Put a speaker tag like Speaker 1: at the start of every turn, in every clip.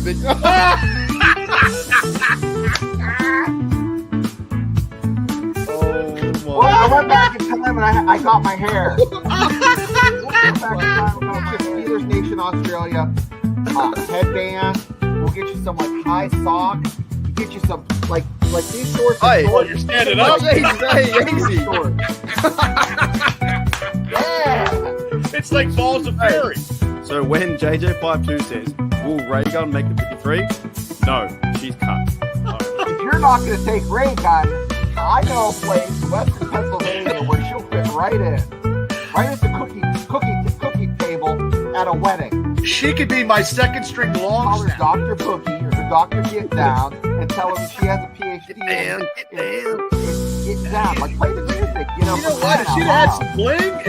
Speaker 1: Well, I went back in time and I got my hair. Went back in time and I took Steelers Nation Australia headband. We'll get you some like high socks. Get you some like these shorts.
Speaker 2: Hey,
Speaker 3: you're standing up.
Speaker 2: Easy.
Speaker 1: Yeah.
Speaker 3: It's like Balls of Fury.
Speaker 2: So when JJ52 says, will Ray Gun make the 53? No, she's cut.
Speaker 1: If you're not going to take Ray Gun, I know a place in Western Pennsylvania where she'll fit right in. Right at the cookie table at a wedding.
Speaker 3: She could be my second string long
Speaker 1: Call her
Speaker 3: snap.
Speaker 1: Dr. Boogie or the Dr. Get Down and tell her she has a PhD. Get down. Like, play the music, you know.
Speaker 3: You know what? If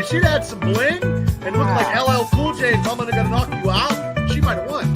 Speaker 3: she'd had some bling, and looked like LL Cool J and told me they're gonna knock you out, she might have won.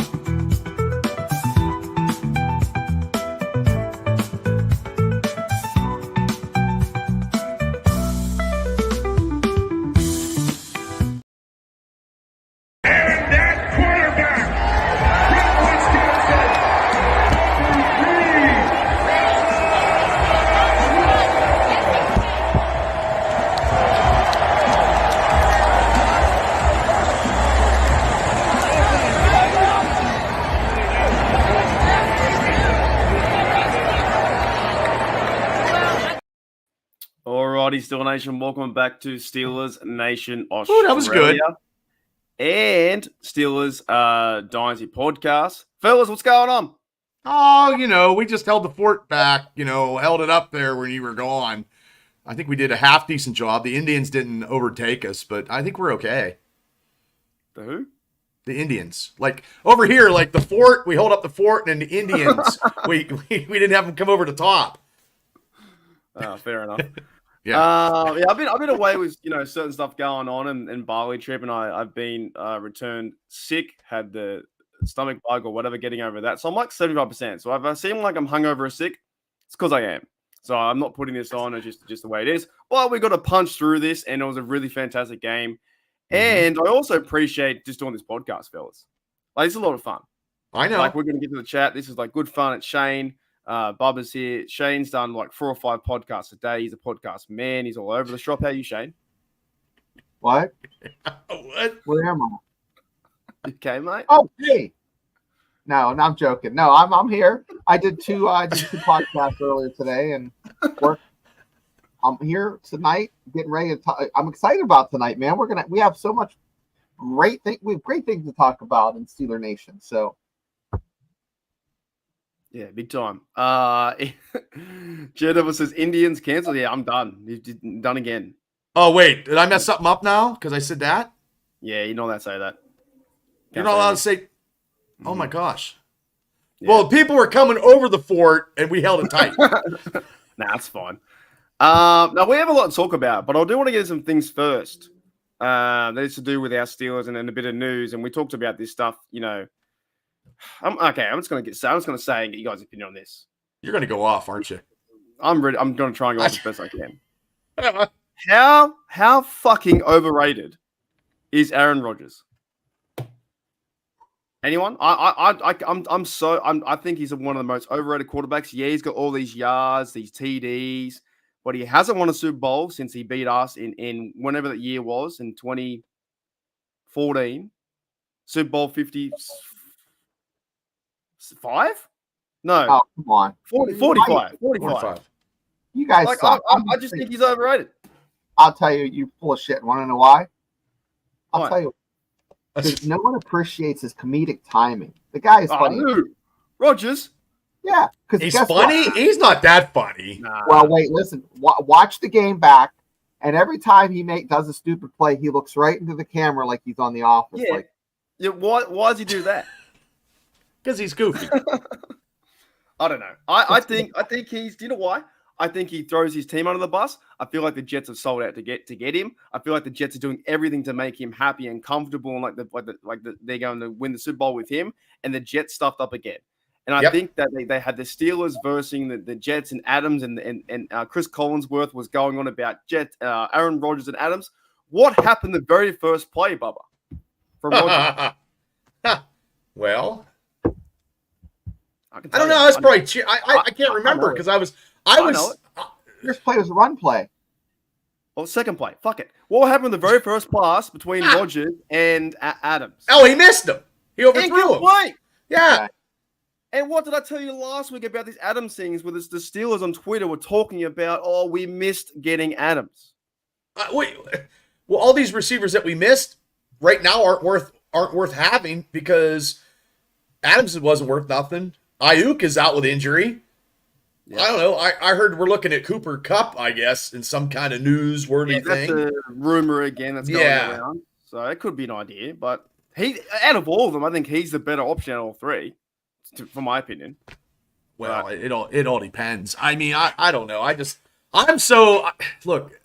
Speaker 2: Alrighty, Steelers Nation, welcome back to Steelers Nation Australia.
Speaker 3: Ooh, that was good.
Speaker 2: And Steelers Dynasty Podcast. Fellas, what's going on?
Speaker 3: Oh, we just held the fort back, held it up there when you were gone. I think we did a half decent job. The Indians didn't overtake us, but I think we're okay.
Speaker 2: The who?
Speaker 3: The Indians. Like over here, like the fort, we hold up the fort, and then the Indians, we didn't have them come over the top.
Speaker 2: Oh, fair enough.
Speaker 3: Yeah.
Speaker 2: I've been away with certain stuff going on and Bali trip, and I've been returned sick, had the stomach bug or whatever, getting over that. So I'm like 75%. So if I seem like I'm hungover or sick, it's because I am. So I'm not putting this on. It's just the way it is. But we got to punch through this, and it was a really fantastic game. And I also appreciate just doing this podcast, fellas. Like, it's a lot of fun.
Speaker 3: I know.
Speaker 2: Like, we're going to get to the chat. This is like good fun. It's Shane. Bubba's here. Shane's done like 4 or 5 podcasts a day. He's a podcast man. He's all over the shop. How are you, Shane?
Speaker 1: What?
Speaker 3: What?
Speaker 1: Where am I?
Speaker 2: Okay, mate.
Speaker 1: Oh, hey. No, I'm joking. No, I'm here. I did two podcasts earlier today, and I'm here tonight, getting ready to talk. I'm excited about tonight, man. We have so much we have great things to talk about in Steeler Nation. So.
Speaker 2: Yeah, big time. Jennifer says Indians cancelled. Yeah, I'm done. He's done again.
Speaker 3: Oh, wait. Did I mess something up now? Because I said that?
Speaker 2: Yeah, you're not allowed to say that.
Speaker 3: You're not allowed to say, oh my gosh.
Speaker 2: Yeah.
Speaker 3: Well, people were coming over the fort and we held it tight.
Speaker 2: Nah, it's fine. Now, we have a lot to talk about, but I do want to get some things first. That is to do with our Steelers and a bit of news. And we talked about this stuff, I'm just going to say and get you guys' opinion on this.
Speaker 3: You're going to go off, aren't you?
Speaker 2: I'm ready. I'm going to try and go off as best I can. How fucking overrated is Aaron Rodgers? Anyone? I think he's one of the most overrated quarterbacks. Yeah, he's got all these yards, these TDs, but he hasn't won a Super Bowl since he beat us in whenever that year was, in 2014. Super Bowl 55? No.
Speaker 1: Oh, come on.
Speaker 2: 45.
Speaker 1: You guys suck.
Speaker 2: I just think he's overrated.
Speaker 1: I'll tell you, you're full of shit. Want to know why? I'll
Speaker 2: Why?
Speaker 1: tell you. Because no one appreciates his comedic timing. The guy is funny.
Speaker 2: Rodgers?
Speaker 1: Yeah.
Speaker 3: He's funny?
Speaker 1: What?
Speaker 3: He's not that funny.
Speaker 2: Nah.
Speaker 1: Well, wait, listen. Watch the game back, and every time he does a stupid play, he looks right into the camera like he's on The Office.
Speaker 2: Yeah.
Speaker 1: Like,
Speaker 2: Yeah, why does he do that?
Speaker 3: Because he's goofy.
Speaker 2: I don't know. I think he's. Do you know why? I think he throws his team under the bus. I feel like the Jets have sold out to get him. I feel like the Jets are doing everything to make him happy and comfortable, and they're going to win the Super Bowl with him. And the Jets stuffed up again. And I think that they had the Steelers versing the Jets and Adams, and Chris Collinsworth was going on about Aaron Rodgers and Adams. What happened the very first play, Bubba? From Rodgers?
Speaker 3: Well,
Speaker 2: can
Speaker 3: I
Speaker 2: tell
Speaker 3: don't know.
Speaker 2: you.
Speaker 3: That's probably. I can't remember
Speaker 2: know
Speaker 3: because
Speaker 2: it.
Speaker 3: I
Speaker 2: know
Speaker 3: was.
Speaker 2: it.
Speaker 1: First play was a run play.
Speaker 2: Well, second play. Fuck it. What happened in the very first pass between Rogers and Adams?
Speaker 3: Oh, he missed him. He overthrew him.
Speaker 2: Play.
Speaker 3: Yeah.
Speaker 1: Okay.
Speaker 2: And what did I tell you last week about these Adams things? Where the Steelers on Twitter were talking about, oh, we missed getting Adams.
Speaker 3: Wait. Well, all these receivers that we missed right now aren't worth having because Adams wasn't worth nothing. Ayuk is out with injury. Yeah. I don't know. I heard we're looking at Cooper Kupp, I guess, in some kind of newsworthy thing.
Speaker 2: That's a rumor again that's going around. So it could be an idea. But out of all of them, I think he's the better option out of all three, from my opinion.
Speaker 3: Well, it all depends. I mean, I don't know. Look,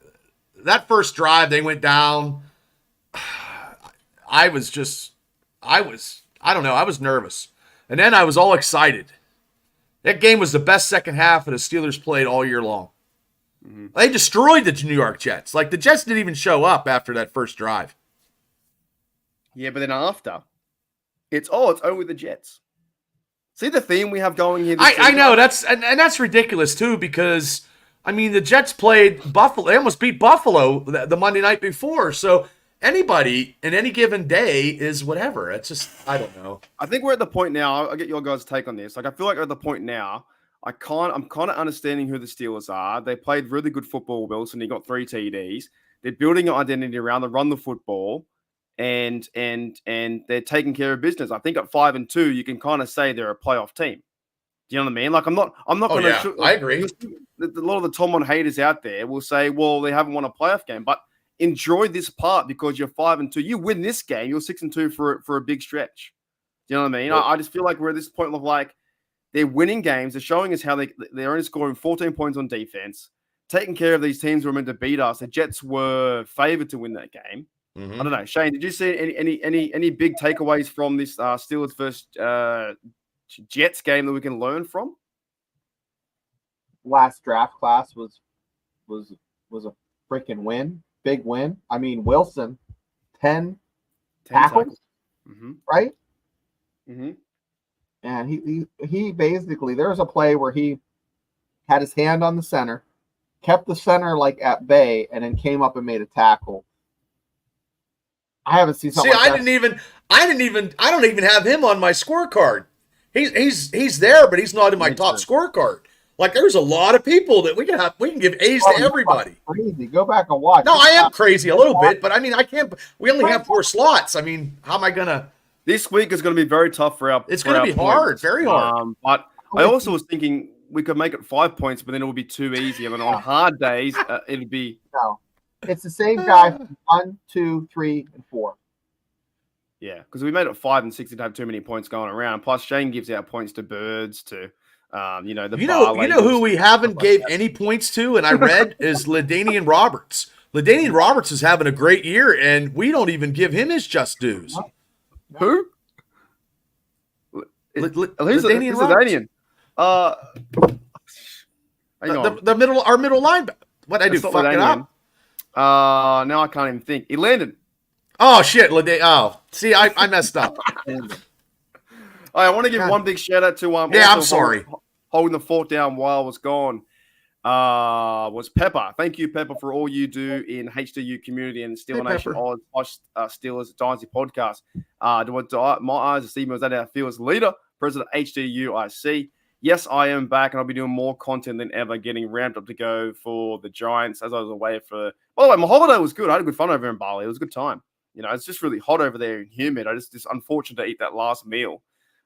Speaker 3: that first drive they went down. I was nervous. And then I was all excited. That game was the best second half that the Steelers played all year long. Mm-hmm. They destroyed the New York Jets. Like, the Jets didn't even show up after that first drive.
Speaker 2: Yeah, but then after, it's over the Jets. See the theme we have going here?
Speaker 3: I know, that's ridiculous, too, because, I mean, the Jets played Buffalo. They almost beat Buffalo the Monday night before, so anybody in any given day is whatever. It's just, I don't know.
Speaker 2: I think we're at the point now. I'll get your guys' take on this. Like, I feel like we're at the point now. I'm kind of understanding who the Steelers are. They played really good football, Wilson. He got 3 TDs. They're building an identity around the run the football, and they're taking care of business. I think at 5-2, you can kind of say they're a playoff team. Do you know what I mean? Like, I'm not going to.
Speaker 3: Yeah, I agree.
Speaker 2: A lot of the Tomlin haters out there will say, well, they haven't won a playoff game, but enjoy this part because you're 5-2. You win this game, you're 6-2 for a big stretch. Do you know what I mean? I just feel like we're at this point of like they're winning games. They're showing us how they're only scoring 14 points on defense, taking care of these teams who are meant to beat us. The Jets were favored to win that game. Mm-hmm. I don't know, Shane. Did you see any big takeaways from this Steelers first Jets game that we can learn from?
Speaker 1: Last draft class was a freaking win. Big win. I mean, Wilson, 10 tackles. Mm-hmm. Right?
Speaker 2: Mm-hmm.
Speaker 1: And he basically, there was a play where he had his hand on the center, kept the center like at bay, and then came up and made a tackle. I haven't seen something like that.
Speaker 3: I don't even have him on my scorecard. He's there, but he's not in my top scorecard. Like, there's a lot of people that we can give A's to everybody.
Speaker 1: Crazy. Go back and watch.
Speaker 3: No, I am crazy a little bit, but I mean, I can't. We only have 4 slots. I mean, how am I gonna?
Speaker 2: This week is going to be very tough for our.
Speaker 3: It's going to be hard, very hard.
Speaker 2: But I also was thinking we could make it 5 points, but then it would be too easy. And then on hard days, it'd be.
Speaker 1: No, it's the same guy. 1, 2, 3, and 4.
Speaker 2: Yeah, because we made it 5 and 6 didn't have too many points going around. Plus, Shane gives out points to Birds to. You know
Speaker 3: who we haven't gave any points to, and I read is LaDainian Roberts. LaDainian Roberts is having a great year, and we don't even give him his just dues.
Speaker 2: Who?
Speaker 3: LaDainian
Speaker 2: Roberts.
Speaker 3: Our middle linebacker. What I do? Fuck it up.
Speaker 2: Now I can't even think. He landed.
Speaker 3: Oh shit, Oh, see, I messed up.
Speaker 2: I want to give one big shout out to
Speaker 3: I'm sorry.
Speaker 2: Holding the fort down while I was gone was Pepper. Thank you, Pepper, for all you do in HDU community and Steeler Nation Steelers Dynasty podcast. My eyes, the Steve was at our Field's leader, President HDUIC. Yes, I am back, and I'll be doing more content than ever, getting ramped up to go for the Giants as I was away for. By the way, my holiday was good. I had a good fun over in Bali. It was a good time. You know, it's just really hot over there and humid. I just unfortunate to eat that last meal.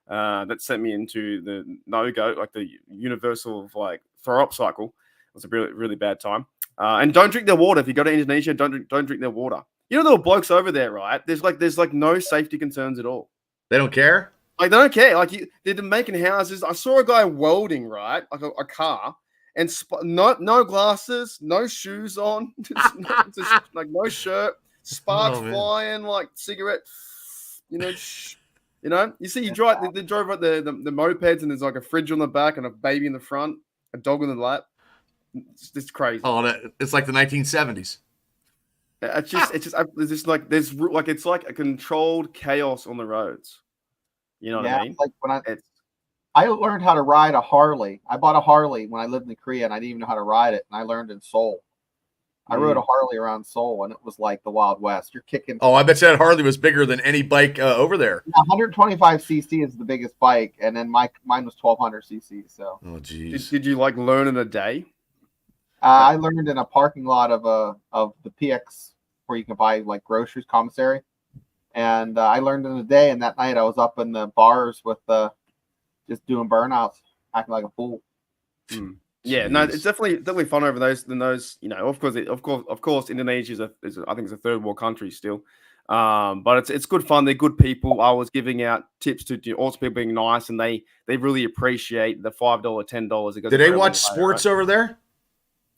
Speaker 2: That sent me into the no-go, like the universal throw up cycle. It was a really, really bad time. And don't drink their water. If you go to Indonesia, don't drink their water. You know, there were blokes over there, right? There's no safety concerns at all.
Speaker 3: They don't care?
Speaker 2: Like, they don't care. Like, they're making houses. I saw a guy welding, right? Like a car. And no glasses, no shoes on. Like, no shirt. Sparks flying, like cigarette. You know, you see, they drove up the mopeds, and there's like a fridge on the back and a baby in the front, a dog in the lap. It's crazy.
Speaker 3: Oh, it's like the 1970s.
Speaker 2: It's like a controlled chaos on the roads. You know what I mean?
Speaker 1: Like when I learned how to ride a Harley. I bought a Harley when I lived in Korea, and I didn't even know how to ride it. And I learned in Seoul. I rode a Harley around Seoul, and it was like the Wild West. You're kicking.
Speaker 3: Oh, I bet you that Harley was bigger than any bike over there.
Speaker 1: 125 cc is the biggest bike, and then mine was 1200 cc. So.
Speaker 3: Oh, geez.
Speaker 2: Did you like learn in a day?
Speaker 1: I learned in a parking lot of the PX where you can buy like groceries, commissary, and I learned in a day. And that night I was up in the bars with just doing burnouts, acting like a fool.
Speaker 2: Yeah, no, it's definitely fun over those. You know, of course, Indonesia is I think it's a third world country still, but it's good fun. They're good people. I was giving out tips to also people being nice, and they really appreciate the $5, $10.
Speaker 3: Did they watch sports over there?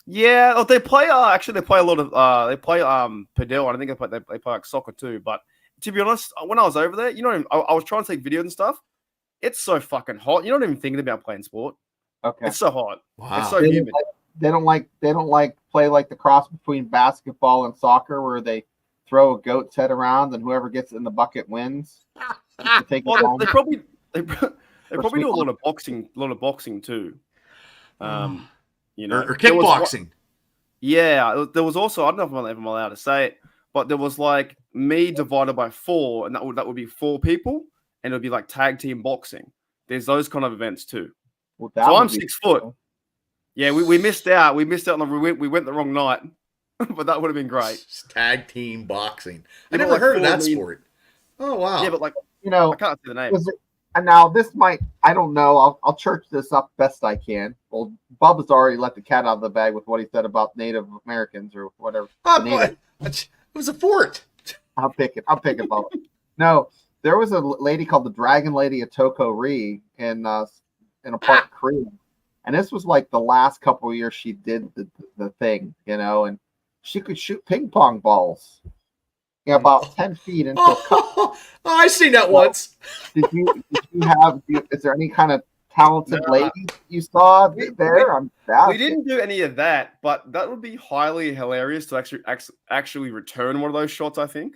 Speaker 2: Yeah, they play. Actually, they play a lot of. They play padel, and I think they play like soccer too. But to be honest, when I was over there, you know, I was trying to take videos and stuff. It's so fucking hot. You're not even thinking about playing sport.
Speaker 1: Okay,
Speaker 2: it's so hot.
Speaker 3: Wow.
Speaker 2: It's so humid.
Speaker 1: They don't like play like the cross between basketball and soccer, where they throw a goat's head around and whoever gets in the bucket wins. Take it home.
Speaker 2: They probably do a lot of boxing too. You know,
Speaker 3: or kickboxing.
Speaker 2: Yeah, there was also, I don't know if I'm allowed to say it, but there was like me divided by 4, and that would be 4 people, and it would be like tag team boxing. There's those kind of events too.
Speaker 1: Well,
Speaker 2: so I'm 6 foot. Yeah, we missed out. We missed out on we went the wrong night, but that would have been great.
Speaker 3: Tag team boxing. I never heard of that sport. Oh wow.
Speaker 2: Yeah, but like,
Speaker 1: you know,
Speaker 2: I can't see the name.
Speaker 1: And now this might, I don't know. I'll church this up best I can. Well, Bubba's already let the cat out of the bag with what he said about Native Americans or whatever.
Speaker 3: It was a fort.
Speaker 1: I'm picking Bubba. No, there was a lady called the Dragon Lady of Toko Ri in a part of Korea, and this was like the last couple of years she did the thing, you know, and she could shoot ping pong balls. Yeah, about 10 feet into a cup.
Speaker 3: Oh, I seen that once.
Speaker 1: Did you have? Is there any kind of talented lady you saw there?
Speaker 2: We didn't do any of that, but that would be highly hilarious to actually return one of those shots. I think,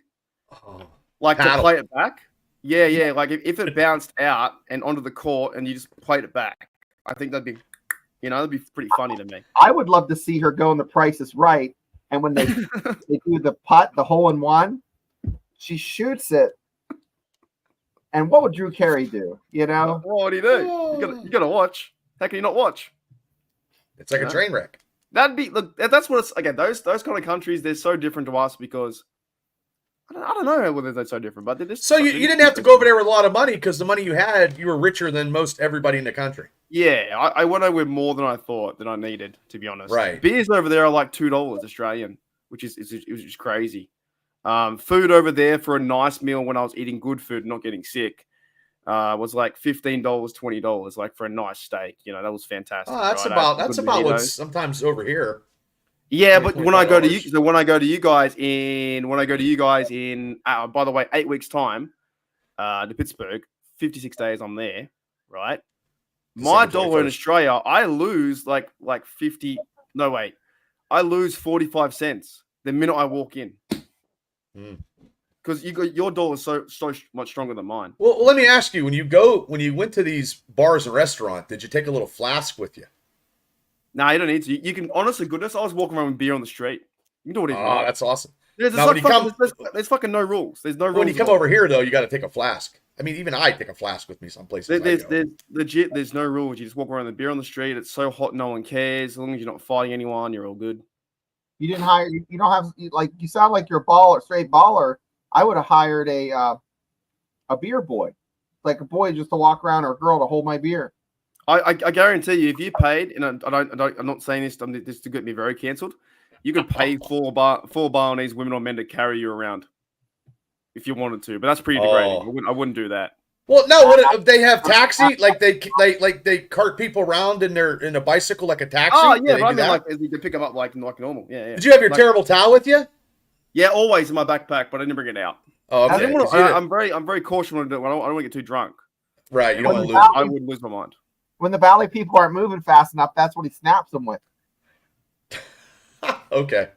Speaker 2: like to play it back. Yeah. Like if it bounced out and onto the court and you just played it back, I think that'd be pretty funny to me.
Speaker 1: I would love to see her go in The Price is Right. And when they do the putt, the hole in one, she shoots it. And what would Drew Carey do? You know?
Speaker 2: What do you do? You gotta watch. How can you not watch?
Speaker 3: It's like a train wreck.
Speaker 2: That'd be that's what it's again. Those kind of countries, they're so different to us because I don't know whether they're so different, but they're just
Speaker 3: so you didn't have to go over there with a lot of money because the money you had, you were richer than most everybody in the country.
Speaker 2: Yeah, I went over with more than I thought that I needed, to be honest.
Speaker 3: Right.
Speaker 2: Beers over there are like $2 Australian, which is just crazy. Food over there for a nice meal when I was eating good food, not getting sick, was like $15, $20, like for a nice steak. You know, that was fantastic.
Speaker 3: Oh, that's about what's sometimes over here.
Speaker 2: Yeah, but when I go to you guys in, by the way, 8 weeks time, to Pittsburgh, 56 days I'm there, right? My dollar in Australia, I lose like 50. No, wait, I lose 45 cents the minute I walk in, because your dollar is so much stronger than mine.
Speaker 3: Well, let me ask you: when you went to these bars and restaurants, did you take a little flask with you?
Speaker 2: No, you don't need to. You can, honestly, goodness, I was walking around with beer on the street. You can do whatever you want.
Speaker 3: That's awesome.
Speaker 2: There's fucking no rules. There's no rules.
Speaker 3: When you come over here, though, you got to take a flask. I mean, even I take a flask with me some places.
Speaker 2: There's no rules. You just walk around with beer on the street. It's so hot, no one cares. As long as you're not fighting anyone, you're all good.
Speaker 1: You didn't hire. You don't have like. You sound like you're a baller, straight baller. I would have hired a beer boy, like a boy just to walk around or a girl to hold my beer.
Speaker 2: I guarantee you, if you paid, and I'm not saying this, this to get me very cancelled. You could pay four Balinese women or men to carry you around if you wanted to, but that's pretty degrading. I wouldn't do that.
Speaker 3: Well, no. What they have taxi? Like they cart people around in a bicycle like a taxi.
Speaker 2: Oh yeah, but I mean, like you can pick them up like normal. Yeah.
Speaker 3: Did you have your terrible towel with you?
Speaker 2: Yeah, always in my backpack, but I didn't bring it out.
Speaker 3: Oh, okay.
Speaker 2: I'm very cautious when I do it. I don't want to get too drunk.
Speaker 3: Right, you don't want to
Speaker 2: lose. I would lose my mind.
Speaker 1: When the Valley people aren't moving fast enough, that's what he snaps them with.
Speaker 3: Okay.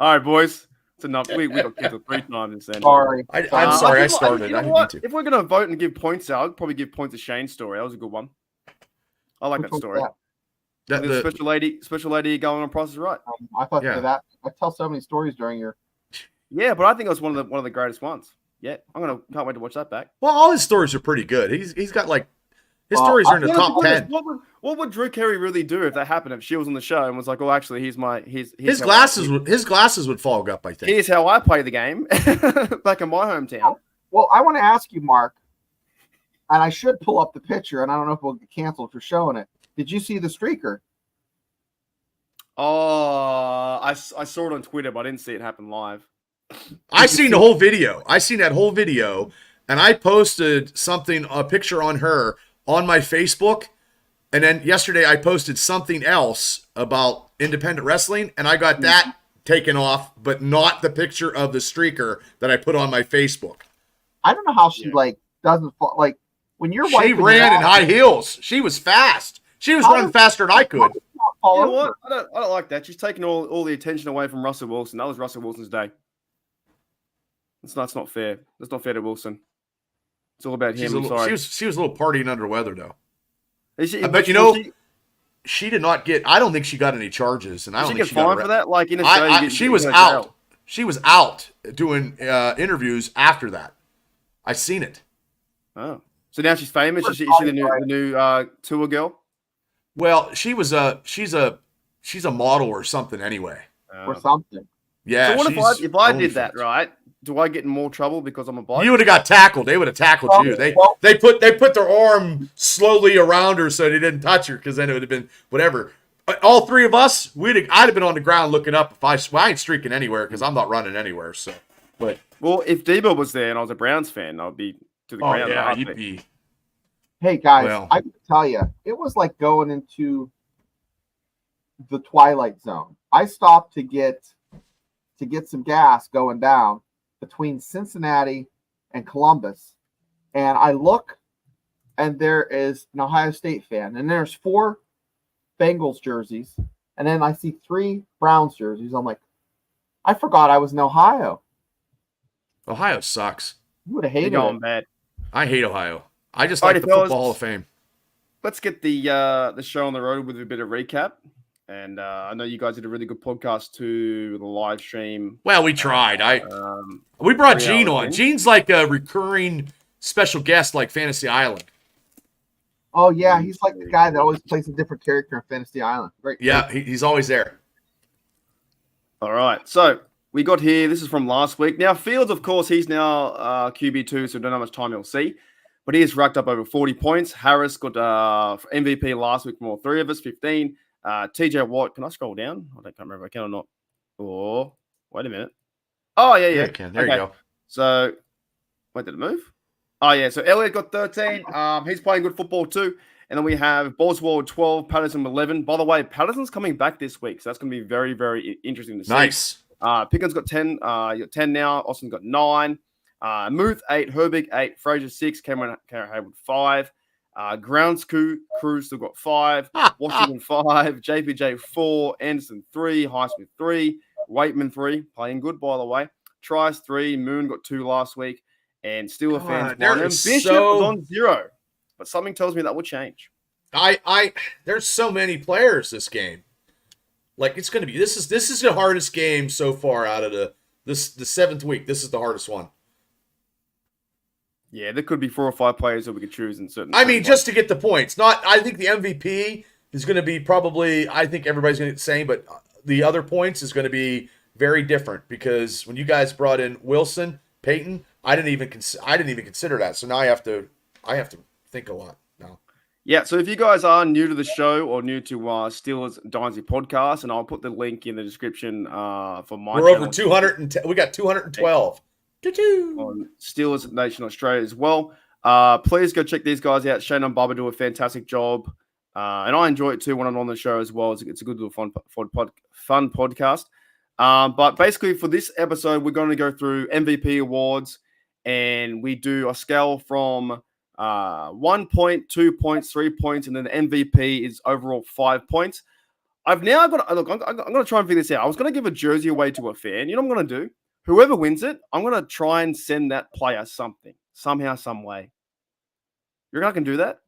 Speaker 2: All right, boys. It's enough. We got kicked 3 times in.
Speaker 1: Sorry.
Speaker 3: I'm sorry. I started.
Speaker 2: You know what? If we're going to vote and give points out, I'd probably give points to Shane's story. That was a good one. I like
Speaker 1: Which
Speaker 2: that
Speaker 1: one's
Speaker 2: story.
Speaker 3: That,
Speaker 2: The special lady going on Price is Right.
Speaker 1: I thought
Speaker 3: Yeah.
Speaker 1: that. I tell so many stories during your.
Speaker 2: Yeah, but I think it was one of the greatest ones. Yeah, can't wait to watch that back.
Speaker 3: well, all his stories are pretty good. He's got like his
Speaker 1: Well,
Speaker 3: stories are in the
Speaker 1: I-
Speaker 3: top 10.
Speaker 2: What would Drew Carey really do if that happened? If she was on the show and was like, "Oh, actually, his
Speaker 3: His glasses would fog up, I think.
Speaker 2: Here's how I play the game back in my hometown."
Speaker 1: Well, I want to ask you, Mark, and I should pull up the picture, and I don't know if we'll get canceled for showing it. Did you see the streaker?
Speaker 2: Oh, I saw it on Twitter, but I didn't see it happen live.
Speaker 3: I seen the whole video. I seen that whole video, and I posted a picture on her on my Facebook, and then yesterday I posted something else about independent wrestling, and I got that taken off, but not the picture of the streaker that I put on my Facebook.
Speaker 1: I don't know how she doesn't fall. Like when you're
Speaker 3: She ran in high heels. She was fast. She was running faster than I could.
Speaker 2: You know what? I don't like that. She's taking all the attention away from Russell Wilson. That was Russell Wilson's day. That's not fair. That's not fair to Wilson. It's all about him. I'm sorry.
Speaker 3: She was a little partying under weather though.
Speaker 2: But
Speaker 3: she did not get. I don't think she got any charges, and I don't think she got
Speaker 2: fined for that. Like in Australia,
Speaker 3: she was out. She was out doing interviews after that. I seen it.
Speaker 2: Oh, so now she's famous. Is she the new tour girl?
Speaker 3: Well, she's a model or something anyway.
Speaker 1: Or something.
Speaker 3: Yeah.
Speaker 2: So what if I did that, right? Do I get in more trouble because I'm a bike?
Speaker 3: You would have got tackled. They would have tackled you. They put their arm slowly around her so they didn't touch her, because then it would have been whatever. All three of us, I'd have been on the ground looking up. I ain't streaking anywhere because I'm not running anywhere. So, but
Speaker 2: if Debo was there and I was a Browns fan, I'd be to the ground.
Speaker 3: Yeah, you'd be.
Speaker 1: Hey guys, I can tell you, it was like going into the Twilight Zone. I stopped to get some gas going down between Cincinnati and Columbus, and I look, and there is an Ohio State fan, and there's 4 Bengals jerseys, and then I see 3 Browns jerseys. I'm like, I forgot I was in Ohio.
Speaker 3: Ohio sucks.
Speaker 1: You would have hated
Speaker 2: it.
Speaker 1: Bad.
Speaker 3: I hate Ohio. I just like the Football Hall of Fame.
Speaker 2: Let's get the show on the road with a bit of recap. And I know you guys did a really good podcast to the live stream.
Speaker 3: Well, we tried. We brought Gene on. Gene's like a recurring special guest, like Fantasy Island.
Speaker 1: Oh yeah, he's like the guy that always plays a different character in Fantasy Island. Great.
Speaker 3: Yeah, he's always there.
Speaker 2: All right, so we got here. This is from last week. Now Fields, of course, he's now QB2, so don't know how much time he'll see. But he has racked up over 40 points. Harris got MVP last week from all 3 of us, 15. TJ Watt, can I scroll down? I can't remember if I can or not. Oh, wait a minute. Oh, yeah.
Speaker 3: There you can. There you go.
Speaker 2: So, wait, did it move? Oh, yeah. So, Elliott got 13. He's playing good football too. And then we have Boswell 12, Patterson 11. By the way, Patterson's coming back this week, so that's going to be very, very interesting to see.
Speaker 3: Nice.
Speaker 2: Pickens got 10. You got 10 now. Austin got 9. Muth 8. Herbig 8. Frazier 6. Cameron Hayward 5. Grounds Crew still got 5. Washington 5. JPJ 4. Anderson 3. Highsmith 3. Waitman 3. Playing good, by the way. Trice 3. Moon got 2 last week. And Steeler fans 1. And Bishop was on 0. But something tells me that will change.
Speaker 3: There's so many players this game. Like it's going to be. This is the hardest game so far out of the 7th week. This is the hardest one.
Speaker 2: Yeah, there could be 4 or 5 players that we could choose in certain.
Speaker 3: I mean, just to get the points. I think the MVP is going to be probably. I think everybody's going to get the same, but the other points is going to be very different because when you guys brought in Wilson, Peyton, I didn't even consider that. So now I have to think a lot now.
Speaker 2: Yeah, so if you guys are new to the show or new to Steelers Dynasty podcast, and I'll put the link in the description for my.
Speaker 3: We're over 210. We got 212.
Speaker 2: On Steelers Nation Australia as well. Please go check these guys out. Shane and Bubba do a fantastic job. And I enjoy it too when I'm on the show as well. It's a good little fun podcast. But basically for this episode, we're going to go through MVP awards, and we do a scale from 1 point, 2 points, 3 points, and then the MVP is overall 5 points. I've now got to, look, I'm going to try and figure this out. I was going to give a jersey away to a fan. You know what I'm going to do? Whoever wins it, I'm going to try and send that player something, somehow, some way. You reckon I can do that?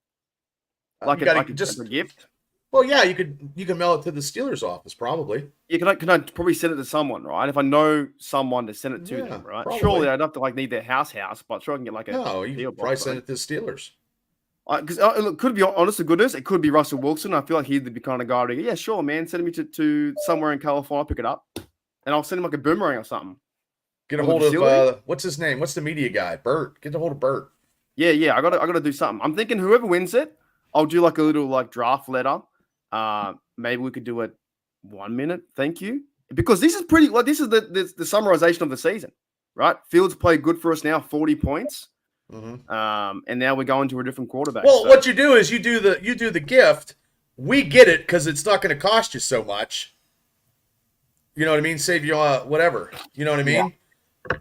Speaker 2: Like
Speaker 3: You
Speaker 2: a,
Speaker 3: gotta
Speaker 2: like a,
Speaker 3: just-
Speaker 2: as a gift.
Speaker 3: Well, yeah, you can mail it to the Steelers office probably.
Speaker 2: Yeah, can I probably send it to someone, right? If I know someone to send it to
Speaker 3: Yeah,
Speaker 2: them, right?
Speaker 3: probably.
Speaker 2: Surely I'd have to need their house, but sure I can get like a
Speaker 3: No, you
Speaker 2: PO
Speaker 3: can probably
Speaker 2: box.
Speaker 3: send it to the Steelers.
Speaker 2: Because look, could be honest to goodness, it could be Russell Wilson. I feel like he'd be kind of guy to go, yeah, sure, man, send me to somewhere in California, I'll pick it up, and I'll send him like a boomerang or something.
Speaker 3: Get a
Speaker 2: From the
Speaker 3: hold of
Speaker 2: facility?
Speaker 3: what's his name? What's the media guy? Bert. Get a hold of Bert.
Speaker 2: Yeah, I gotta do something. I'm thinking whoever wins it, I'll do like a little like draft letter. Maybe we could do it 1 minute. Thank you, because this is pretty. Like this is the summarization of the season, right? Fields played good for us now, 40 points.
Speaker 3: Mm-hmm.
Speaker 2: And now we're going to a different quarterback.
Speaker 3: Well,
Speaker 2: so-
Speaker 3: what you do is you do the gift. We get it because it's not going to cost you so much. You know what I mean? Save you whatever. You know what I mean?
Speaker 1: Yeah.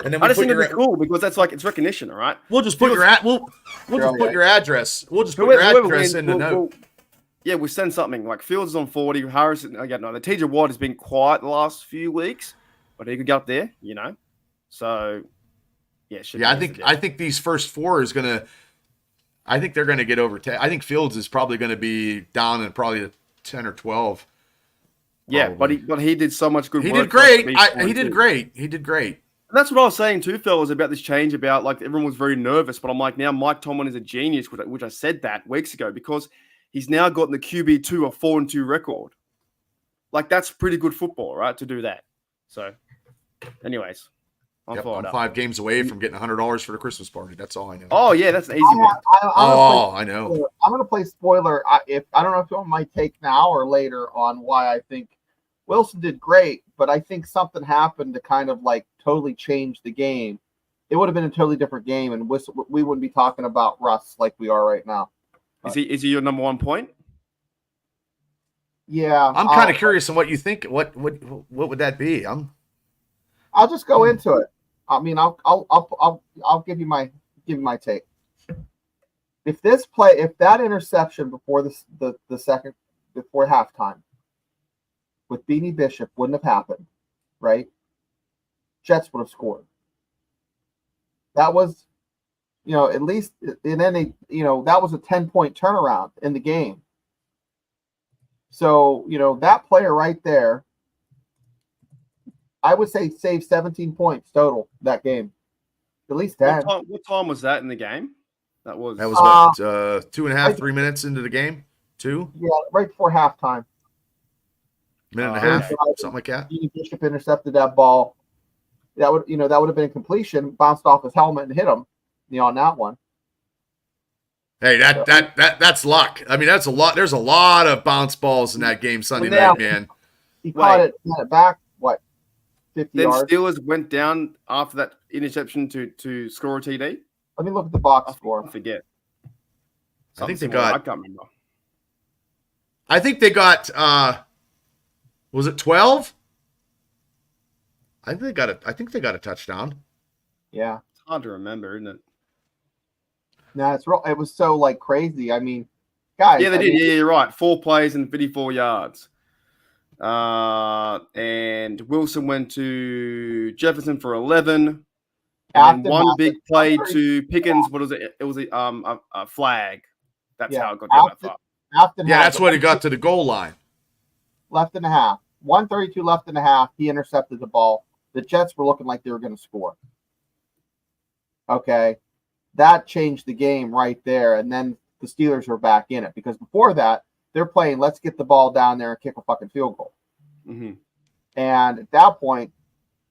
Speaker 3: And then
Speaker 2: I
Speaker 3: we
Speaker 2: just
Speaker 3: put
Speaker 2: think
Speaker 3: your.
Speaker 2: it'd be cool because that's like it's recognition, all right?
Speaker 3: We'll just put your we'll just put your address. We'll just put your
Speaker 2: Whoever
Speaker 3: address
Speaker 2: wins,
Speaker 3: in the note.
Speaker 2: we'll send something like Fields is on 40. Harrison, again, no, the TJ Watt has been quiet the last few weeks, but he could get up there, you know. So, yeah,
Speaker 3: I think these first four is gonna. I think they're gonna get over 10. I think Fields is probably gonna be down in probably 10 or 12.
Speaker 2: Yeah,
Speaker 3: probably.
Speaker 2: but he did so much good
Speaker 3: He
Speaker 2: work.
Speaker 3: did great.
Speaker 2: Like,
Speaker 3: He did great. He did great.
Speaker 2: And that's what I was saying too, fellas, about this change. About like everyone was very nervous, but I'm like, now Mike Tomlin is a genius, which I said that weeks ago because he's now gotten the QB2 a 4-2 record. Like that's pretty good football, right? To do that. So, anyways, I'm fired
Speaker 3: I'm
Speaker 2: up.
Speaker 3: 5 games away from getting $100 for the Christmas party. That's all I know.
Speaker 2: Oh yeah, that's an easy one.
Speaker 3: I know.
Speaker 1: I'm going to play spoiler. I don't know if you want my take now or later on why I think Wilson did great, but I think something happened to kind of like totally change the game. It would have been a totally different game, and we wouldn't be talking about Russ like we are right now.
Speaker 2: Is he your number 1 point?
Speaker 1: Yeah,
Speaker 3: I'm kind of curious on what you think. What would that be?
Speaker 1: I'll just go into it. I mean, I'll give you my take. If that interception before the second before halftime with Beanie Bishop wouldn't have happened, right? Jets would have scored. That was, at least in any, that was a 10-point turnaround in the game. So, that player right there, I would say saved 17 points total that game. At least 10.
Speaker 2: What time was that in the game? That was
Speaker 3: what 2.5, 3 minutes into the game. 2?
Speaker 1: Yeah, right before halftime.
Speaker 3: Minute and a half, something like that.
Speaker 1: Beanie Bishop intercepted that ball. That would have been a completion, bounced off his helmet and hit him, on that one.
Speaker 3: Hey, that's luck. I mean, that's a lot. There's a lot of bounce balls in that game Sunday night, man.
Speaker 1: He caught it back, 50
Speaker 2: then
Speaker 1: yards?
Speaker 2: Steelers went down after that interception to score a TD.
Speaker 1: Let me look at the box score.
Speaker 2: I forget.
Speaker 3: I think they
Speaker 2: Something similar.
Speaker 3: got.
Speaker 2: I can't remember.
Speaker 3: I think they got. Was it 12? I think they got a touchdown.
Speaker 1: Yeah.
Speaker 2: It's hard to remember, isn't it?
Speaker 1: No, it was so crazy. I mean, guys.
Speaker 2: Yeah, they did. Yeah, you're right. 4 plays and 54 yards. And Wilson went to Jefferson for 11. And then one big play to Pickens. What was it? It was a flag. That's how it got down that far.
Speaker 3: Yeah, that's what he got to the goal line.
Speaker 1: Left and a half. 132 left and a half. He intercepted the ball. The Jets were looking like they were going to score. Okay. That changed the game right there. And then the Steelers were back in it because before that, they're playing, let's get the ball down there and kick a fucking field goal.
Speaker 2: Mm-hmm.
Speaker 1: And at that point,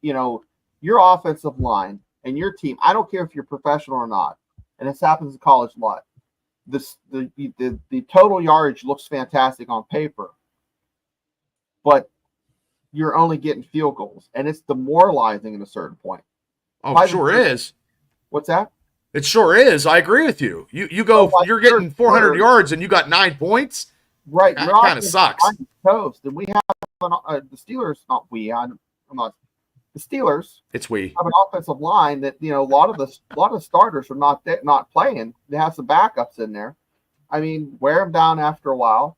Speaker 1: your offensive line and your team, I don't care if you're professional or not, and this happens in college a lot, the total yardage looks fantastic on paper, but you're only getting field goals, and it's demoralizing at a certain point.
Speaker 3: Oh, it sure is.
Speaker 1: What's that?
Speaker 3: It sure is. I agree with you. You go, you're getting 400 yards and you got 9 points.
Speaker 1: Right.
Speaker 3: That kind of sucks.
Speaker 1: Toast, and we have the Steelers. Not we. I'm not. The Steelers.
Speaker 3: It's we
Speaker 1: have an offensive line that a lot of starters are not playing. They have some backups in there. I mean, wear them down after a while.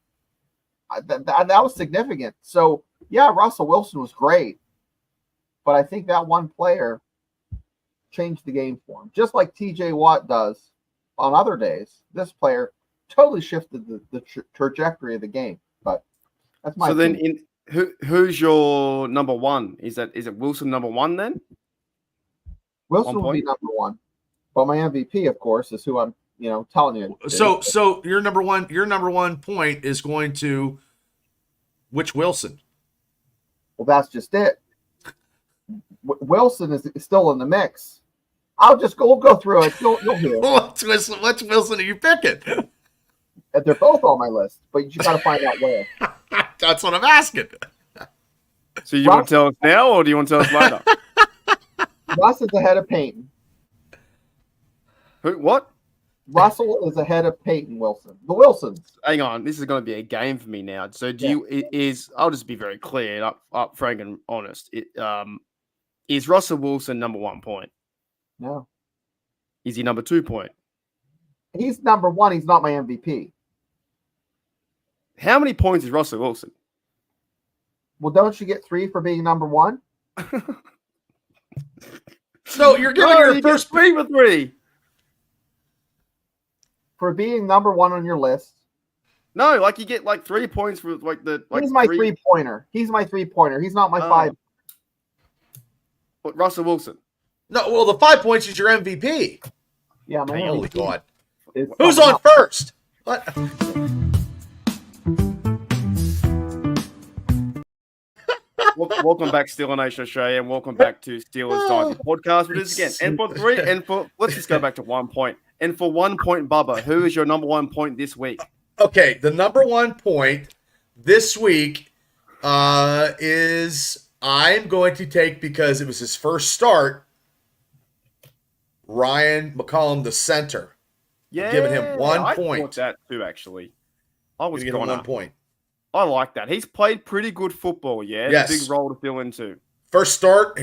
Speaker 1: That was significant. So yeah, Russell Wilson was great, but I think that one player changed the game for him, just like TJ Watt does on other days. This player totally shifted the trajectory of the game. But that's my.
Speaker 2: So then,
Speaker 1: opinion.
Speaker 2: who's your number one? Is it Wilson number one then?
Speaker 1: Wilson
Speaker 2: 1
Speaker 1: will be
Speaker 2: point?
Speaker 1: number one, but my MVP, of course, is who I'm telling you.
Speaker 3: So your number one point is going to which Wilson?
Speaker 1: Well, that's just it. Wilson is still in the mix. I'll just go through it. You'll hear.
Speaker 3: Which Wilson are you picking?
Speaker 1: And they're both on my list, but you got to find out where.
Speaker 3: That's what I'm asking.
Speaker 2: So you want to tell us now, or do you want to tell us later?
Speaker 1: Russ is ahead of Peyton.
Speaker 2: Who? What?
Speaker 1: Russell is ahead of Peyton Wilson. The Wilsons.
Speaker 2: Hang on, this is going to be a game for me now. So I'll just be very clear, up frank and honest. Is Russell Wilson number 1 point?
Speaker 1: No.
Speaker 2: Is he number 2 point?
Speaker 1: He's number one. He's not my MVP.
Speaker 2: How many points is Russell Wilson?
Speaker 1: Well, don't you get 3 for being number one?
Speaker 3: So you're giving your first
Speaker 2: 3 for 3.
Speaker 1: For being number one on your list.
Speaker 2: No, like you get like 3 points for like the. Like
Speaker 1: he's my 3-pointer. He's my 3-pointer. He's not my 5.
Speaker 2: What, Russell Wilson?
Speaker 3: No, well, the 5 points is your MVP.
Speaker 1: Yeah, my
Speaker 3: Holy
Speaker 1: MVP
Speaker 3: God.
Speaker 1: is
Speaker 3: Who's
Speaker 1: someone
Speaker 3: on
Speaker 1: else.
Speaker 3: first? What?
Speaker 2: Welcome back, Steeler Nation Australia, and welcome back to Steelers Dynasty Podcast. It is again, and for 3, and for let's just go back to 1 point. And for 1 point, Bubba, who is your number 1 point this week?
Speaker 3: Okay, the number 1 point this week is I'm going to take, because it was his first start, Ryan McCollum, the center.
Speaker 2: Yeah,
Speaker 3: giving him 1
Speaker 2: I
Speaker 3: point.
Speaker 2: thought that too, actually. I was
Speaker 3: Give him
Speaker 2: gonna.
Speaker 3: 1 point.
Speaker 2: I like that. He's played pretty good football. Yeah,
Speaker 3: Yes.
Speaker 2: It's a big role to fill into.
Speaker 3: First start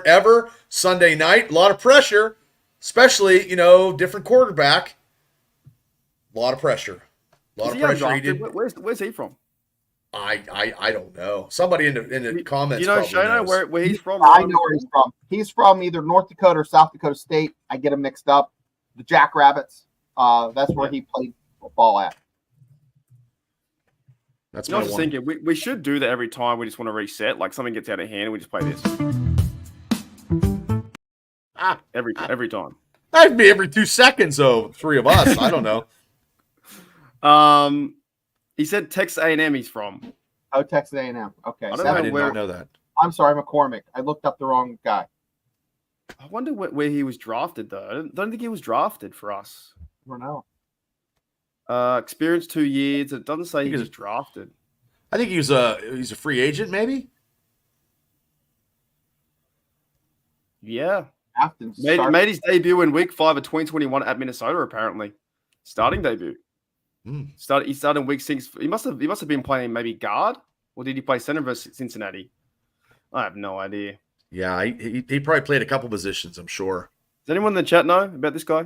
Speaker 3: ever, Sunday night. A lot of pressure, especially, different quarterback. A lot of pressure. A lot
Speaker 2: Is
Speaker 3: of
Speaker 2: he
Speaker 3: pressure.
Speaker 2: undrafted? Where's he from?
Speaker 3: I don't know. Somebody in the comments.
Speaker 2: You know,
Speaker 3: probably
Speaker 2: Shano,
Speaker 3: knows.
Speaker 2: where he's from?
Speaker 1: I know where he's from. He's from either North Dakota or South Dakota State. I get him mixed up. The Jackrabbits. That's where he played football at.
Speaker 3: That's
Speaker 2: I was
Speaker 3: my
Speaker 2: just
Speaker 3: one.
Speaker 2: thinking, we should do that every time we just want to reset. Like something gets out of hand and we just play this. Every time.
Speaker 3: That'd be every 2 seconds, though. 3 of us. I don't know.
Speaker 2: He said Texas A&M he's from.
Speaker 1: Oh, Texas A&M. Okay.
Speaker 2: I don't
Speaker 3: I
Speaker 2: know
Speaker 3: did
Speaker 2: where-
Speaker 3: not know that.
Speaker 1: I'm sorry, McCormick. I looked up the wrong guy.
Speaker 2: I wonder where he was drafted, though. I don't think he was drafted for us.
Speaker 1: I don't know.
Speaker 2: Experience 2 years. It doesn't say he
Speaker 3: he's-
Speaker 2: was drafted.
Speaker 3: I think he's a free agent, maybe.
Speaker 2: Yeah.
Speaker 1: Afton
Speaker 2: Made his debut in week 5 of 2021 at Minnesota, apparently. Starting debut.
Speaker 3: Hmm.
Speaker 2: He started in week 6. He must have been playing maybe guard, or did he play center versus Cincinnati? I have no idea.
Speaker 3: Yeah, he probably played a couple positions, I'm sure.
Speaker 2: Does anyone in the chat know about this guy?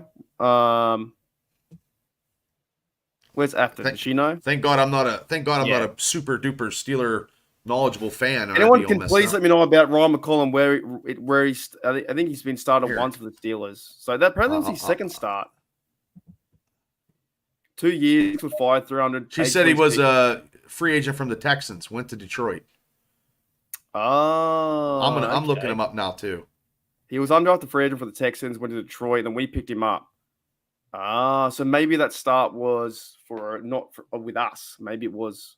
Speaker 2: Where's Afton? Does she know?
Speaker 3: Thank God I'm not a super duper Steeler knowledgeable fan.
Speaker 2: Anyone can please let me know about Ryan McCollum, where he's. I think he's been started
Speaker 3: Here.
Speaker 2: once for the Steelers. So that probably was his second start. 2 years with 300.
Speaker 3: She said he was a free agent from the Texans, went to Detroit.
Speaker 2: Oh,
Speaker 3: I'm looking
Speaker 2: okay.
Speaker 3: him up now too.
Speaker 2: He was undrafted free agent for the Texans, went to Detroit, and then we picked him up. So maybe that start was with us. Maybe it was.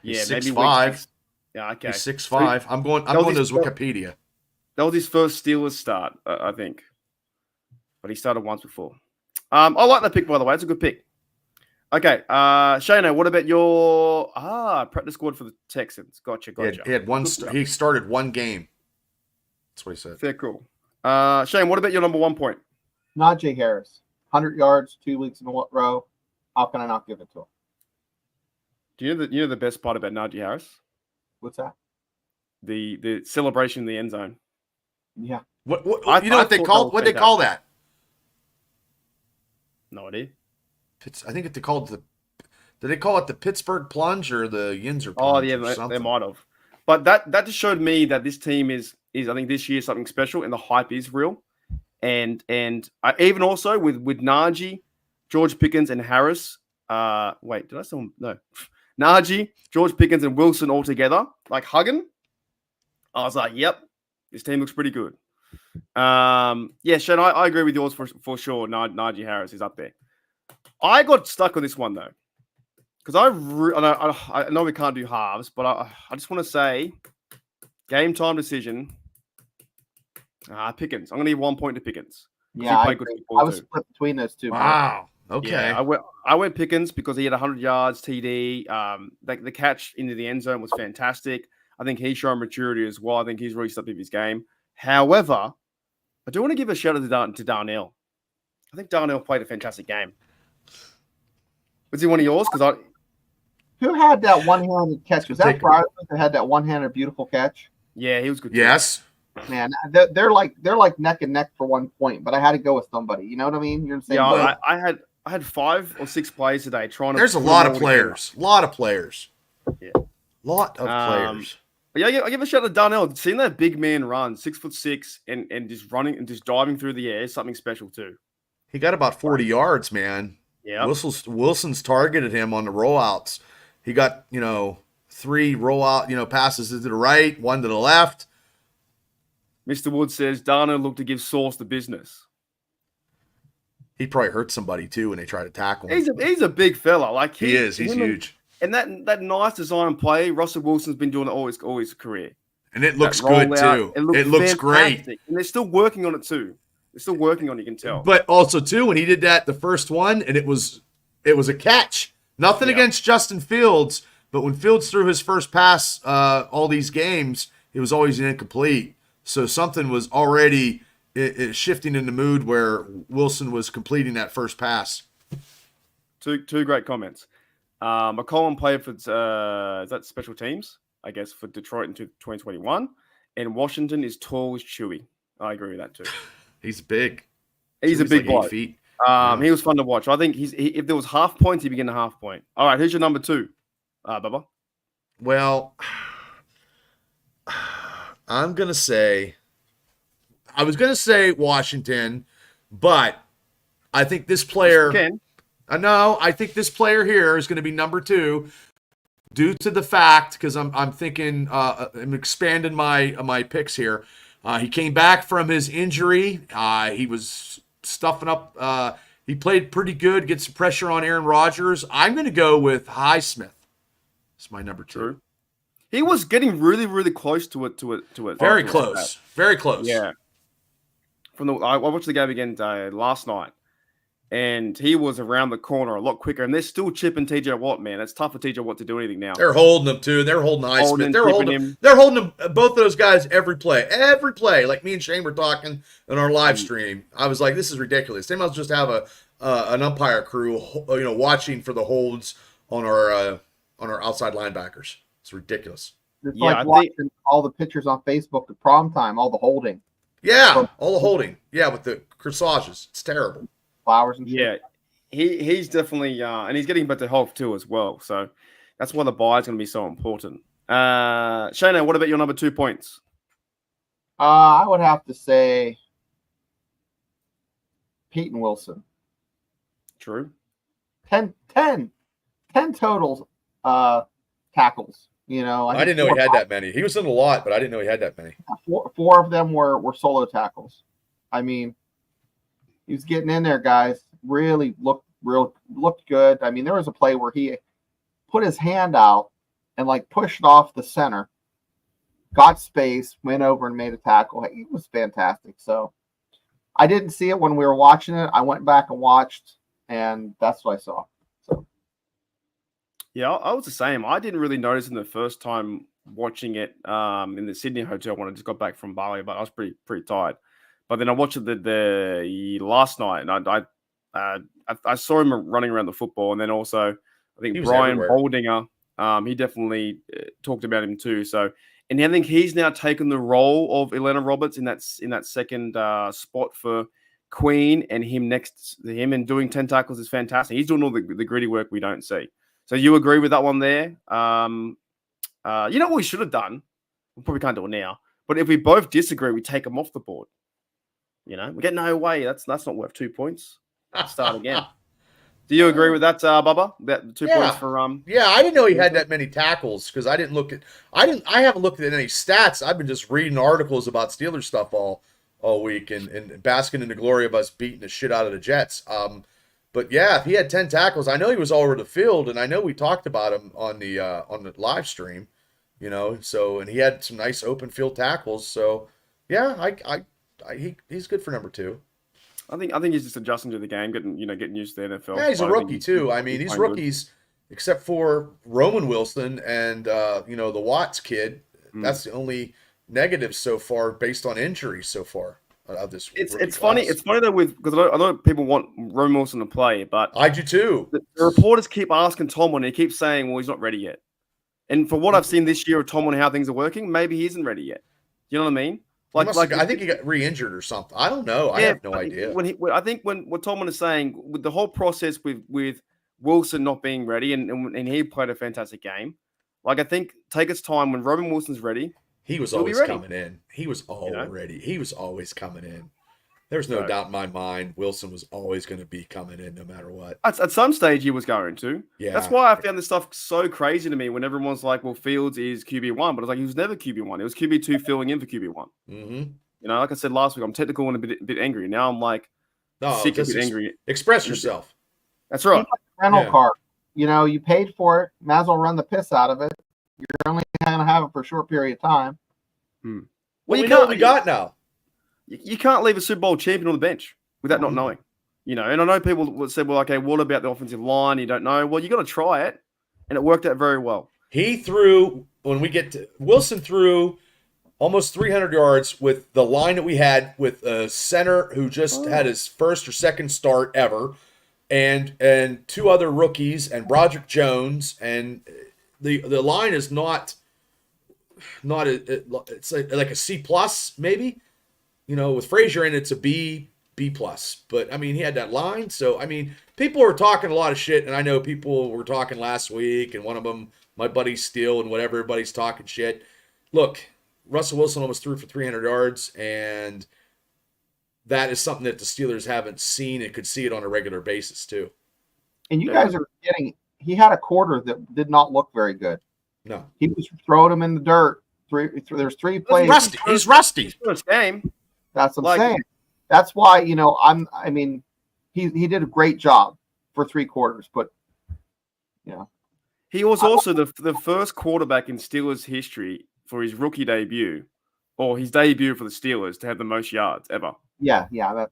Speaker 3: He's
Speaker 2: maybe
Speaker 3: 6'5".
Speaker 2: Yeah, okay.
Speaker 3: He's 6'5". I'm going to his Wikipedia.
Speaker 2: That was his first Steelers start, I think. But he started once before. I like that pick, by the way. It's a good pick. Okay, Shano, what about your practice squad for the Texans? Gotcha.
Speaker 3: He had one. He started one game. That's what he said.
Speaker 2: Fair, cool. Shane, what about your number 1 point?
Speaker 1: Najee Harris. 100 yards, 2 weeks in a row. How can I not give it to him?
Speaker 2: Do you know the best part about Najee Harris?
Speaker 1: What's that?
Speaker 2: The celebration in the end zone.
Speaker 1: Yeah.
Speaker 3: What
Speaker 2: I
Speaker 3: you know what they
Speaker 2: thought
Speaker 3: call
Speaker 2: that was
Speaker 3: what they call that?
Speaker 2: No idea.
Speaker 3: I think they called did they call it the Pittsburgh plunge or the Yinzer
Speaker 2: Oh
Speaker 3: plunge?
Speaker 2: yeah,
Speaker 3: or
Speaker 2: they
Speaker 3: something?
Speaker 2: might have. But that just showed me that this team is I think this year something special, and the hype is real. and even also with Najee, George Pickens, and Harris. Wait, did I say no? Najee, George Pickens, and Wilson all together, like hugging. I was like, yep, this team looks pretty good. Yeah, Shane, I agree with yours for sure. Najee Harris is up there. I got stuck on this one though, because I know we can't do halves, but I just want to say, game time decision. Pickens. I'm going to give 1 point to Pickens.
Speaker 1: Yeah, I was split between those two.
Speaker 3: Wow. Okay.
Speaker 2: Yeah, I went Pickens because he had 100 yards TD. The catch into the end zone was fantastic. I think he's shown maturity as well. I think he's really stepped up his game. However, I do want to give a shout out to Darnell. I think Darnell played a fantastic game. Was he one of yours?
Speaker 1: Who had that one-handed catch? Was that Fryer that had that one-handed beautiful catch?
Speaker 2: Yeah, he was good.
Speaker 3: Yes.
Speaker 1: Man, they're like neck and neck for 1 point, but I had to go with somebody. You know what I mean? You're saying?
Speaker 2: Yeah, I had 5 or 6 plays today trying to.
Speaker 3: There's a lot of players. Yeah. Lot of players.
Speaker 2: But yeah, I give a shout out to Darnell. Seeing that big man run, 6'6", and just running and just diving through the air is something special too.
Speaker 3: He got about 40 yards, man.
Speaker 2: Yeah.
Speaker 3: Wilson's targeted him on the rollouts. He got 3 rollout passes to the right, 1 to the left.
Speaker 2: Mr. Wood says Darnell looked to give Sauce the business.
Speaker 3: He probably hurt somebody too when they try to tackle him.
Speaker 2: He's a big fella. Like
Speaker 3: he is. He's huge.
Speaker 2: And that nice design play, Russell Wilson's been doing it all his career.
Speaker 3: And it looks good too. It looks great.
Speaker 2: And they're still working on it too. They're still working on it, you can tell.
Speaker 3: But also too, when he did that the first one, and it was a catch. Nothing against Justin Fields, but when Fields threw his first pass all these games, it was always incomplete. So something was already shifting in the mood where Wilson was completing that first pass.
Speaker 2: Two great comments. McCollum played for is that special teams, I guess, for Detroit in 2021. And Washington is tall as Chewy. I agree with that too.
Speaker 3: He's big.
Speaker 2: He's a big
Speaker 3: like 8 feet.
Speaker 2: He was fun to watch. I think if there was half points, he'd be getting a half point. All right, who's your number 2, Bubba?
Speaker 3: Well, I was going to say Washington, but I think this player. I think this player here is going to be number 2 due to the fact, because I'm thinking, I'm expanding my picks here. He came back from his injury. He was stuffing up. He played pretty good, get some pressure on Aaron Rodgers. I'm going to go with Highsmith. It's my number 2.
Speaker 2: True. He was getting really, really close to it.
Speaker 3: Very close. Very close.
Speaker 2: Yeah. I watched the game again last night, and he was around the corner a lot quicker. And they're still chipping TJ Watt, man. It's tough for TJ Watt to do anything now.
Speaker 3: They're holding him too. They're holding Highsmith. They're holding him. Both of those guys every play. Like me and Shane were talking on our live stream. I was like, this is ridiculous. They must just have an umpire crew, watching for the holds on our outside linebackers. It's ridiculous.
Speaker 1: It's like watching all the pictures on Facebook at prom time, all the holding.
Speaker 3: Yeah, all the holding. Yeah, with the corsages. It's terrible.
Speaker 1: Flowers and shit.
Speaker 2: Yeah, he's definitely and he's getting better health too as well. So that's why the bye is going to be so important. Shana, what about your number 2 points?
Speaker 1: I would have to say Peyton Wilson.
Speaker 2: True.
Speaker 1: 10 total tackles.
Speaker 3: I didn't know he had that many. He was in a lot, but I didn't know he had that many.
Speaker 1: Four of them were solo tackles. I mean, he was getting in there, guys. Really looked good. I mean, there was a play where he put his hand out and pushed off the center, got space, went over and made a tackle. He was fantastic. So I didn't see it when we were watching it. I went back and watched, and that's what I saw. So.
Speaker 2: Yeah, I was the same. I didn't really notice in the first time watching it in the Sydney hotel when I just got back from Bali, but I was pretty tired. But then I watched it the last night, and I saw him running around the football, and then also I think Brian Boldinger, he definitely talked about him too. So, and I think he's now taken the role of Elena Roberts in that second spot for Queen, and him next to him and doing 10 tackles is fantastic. He's doing all the gritty work we don't see. So you agree with that one there? You know what we should have done? We probably can't do it now. But if we both disagree, we take them off the board. We get no way. That's not worth 2 points. Let's start again. Do you agree with that, Bubba? That 2 points for
Speaker 3: Yeah, I didn't know he had that many tackles because I haven't looked at any stats. I've been just reading articles about Steelers stuff all week and basking in the glory of us beating the shit out of the Jets. But yeah, if he had 10 tackles, I know he was all over the field, and I know we talked about him on the live stream, So and he had some nice open field tackles. So yeah, he's good for number 2.
Speaker 2: I think he's just adjusting to the game, getting used to the NFL.
Speaker 3: Yeah, he's a rookie too. I mean, these rookies, except for Roman Wilson and the Watts kid, that's the only negative so far based on injuries so far of this.
Speaker 2: It's funny. It's funny though because I know people want Roman Wilson to play, but
Speaker 3: I do too.
Speaker 2: The reporters keep asking Tomlin, and he keeps saying, "Well, he's not ready yet." And for what I've seen this year of Tomlin, how things are working, maybe he isn't ready yet. You know what I mean?
Speaker 3: I think he got re-injured or something. I don't know. I have no idea.
Speaker 2: I think what Tomlin is saying with the whole process with Wilson not being ready and he played a fantastic game. I think take its time. When Roman Wilson's ready,
Speaker 3: he was always coming in. He was ready. He was always coming in. There's no doubt in my mind Wilson was always going to be coming in no matter what.
Speaker 2: At some stage, he was going to.
Speaker 3: Yeah.
Speaker 2: That's why I found this stuff so crazy to me when everyone's like, well, Fields is QB1. But it's like, he was never QB1. It was QB2 filling in for QB1.
Speaker 3: Mm-hmm.
Speaker 2: Like I said last week, I'm technical and a bit angry. Now I'm like, sick of angry.
Speaker 3: Express yourself.
Speaker 2: That's right.
Speaker 1: Rental car. You paid for it. Might as well run the piss out of it. You're only going to have it for a short period of time.
Speaker 3: Well, we know what we got now.
Speaker 2: You can't leave a Super Bowl champion on the bench without not knowing, And I know people would say, well, okay, what about the offensive line? You don't know. Well, you got to try it. And it worked out very well.
Speaker 3: Wilson threw almost 300 yards with the line that we had with a center who just had his first or second start ever and 2 other rookies and Broderick Jones. And the line is it's like a C plus maybe. With Frazier in it's a B plus. But I mean, he had that line. So I mean, people were talking a lot of shit, and I know people were talking last week, and one of them, my buddy Steele, and whatever, everybody's talking shit. Look, Russell Wilson almost threw for 300 yards, and that is something that the Steelers haven't seen and could see it on a regular basis too.
Speaker 1: And you guys are getting. He had a quarter that did not look very good.
Speaker 3: No,
Speaker 1: he was throwing him in the dirt. There's 3 plays.
Speaker 3: He's rusty.
Speaker 2: First game.
Speaker 1: That's what I'm saying. That's why, he did a great job for 3 quarters, but
Speaker 2: he was also the first quarterback in Steelers history for his rookie debut or his debut for the Steelers to have the most yards ever.
Speaker 1: Yeah.
Speaker 2: And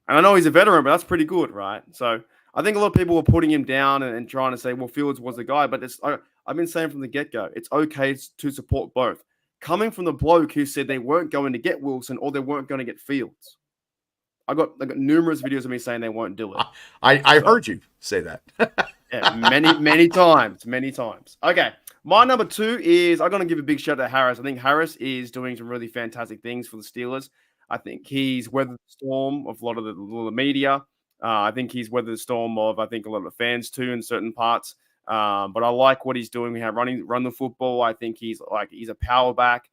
Speaker 2: I know he's a veteran, but that's pretty good, right? So I think a lot of people were putting him down and trying to say, well, Fields was the guy, but I've been saying from the get-go, it's okay to support both. Coming from the bloke who said they weren't going to get Wilson or they weren't going to get Fields. I got numerous videos of me saying they won't do it.
Speaker 3: I heard you say that.
Speaker 2: Yeah, many times. Okay, my number 2 is I'm going to give a big shout out to Harris. I think Harris is doing some really fantastic things for the Steelers. I think he's weathered the storm of a lot of the media. I think he's weathered the storm of a lot of the fans too in certain parts. But I like what he's doing. We have run the football. I think he's a power back,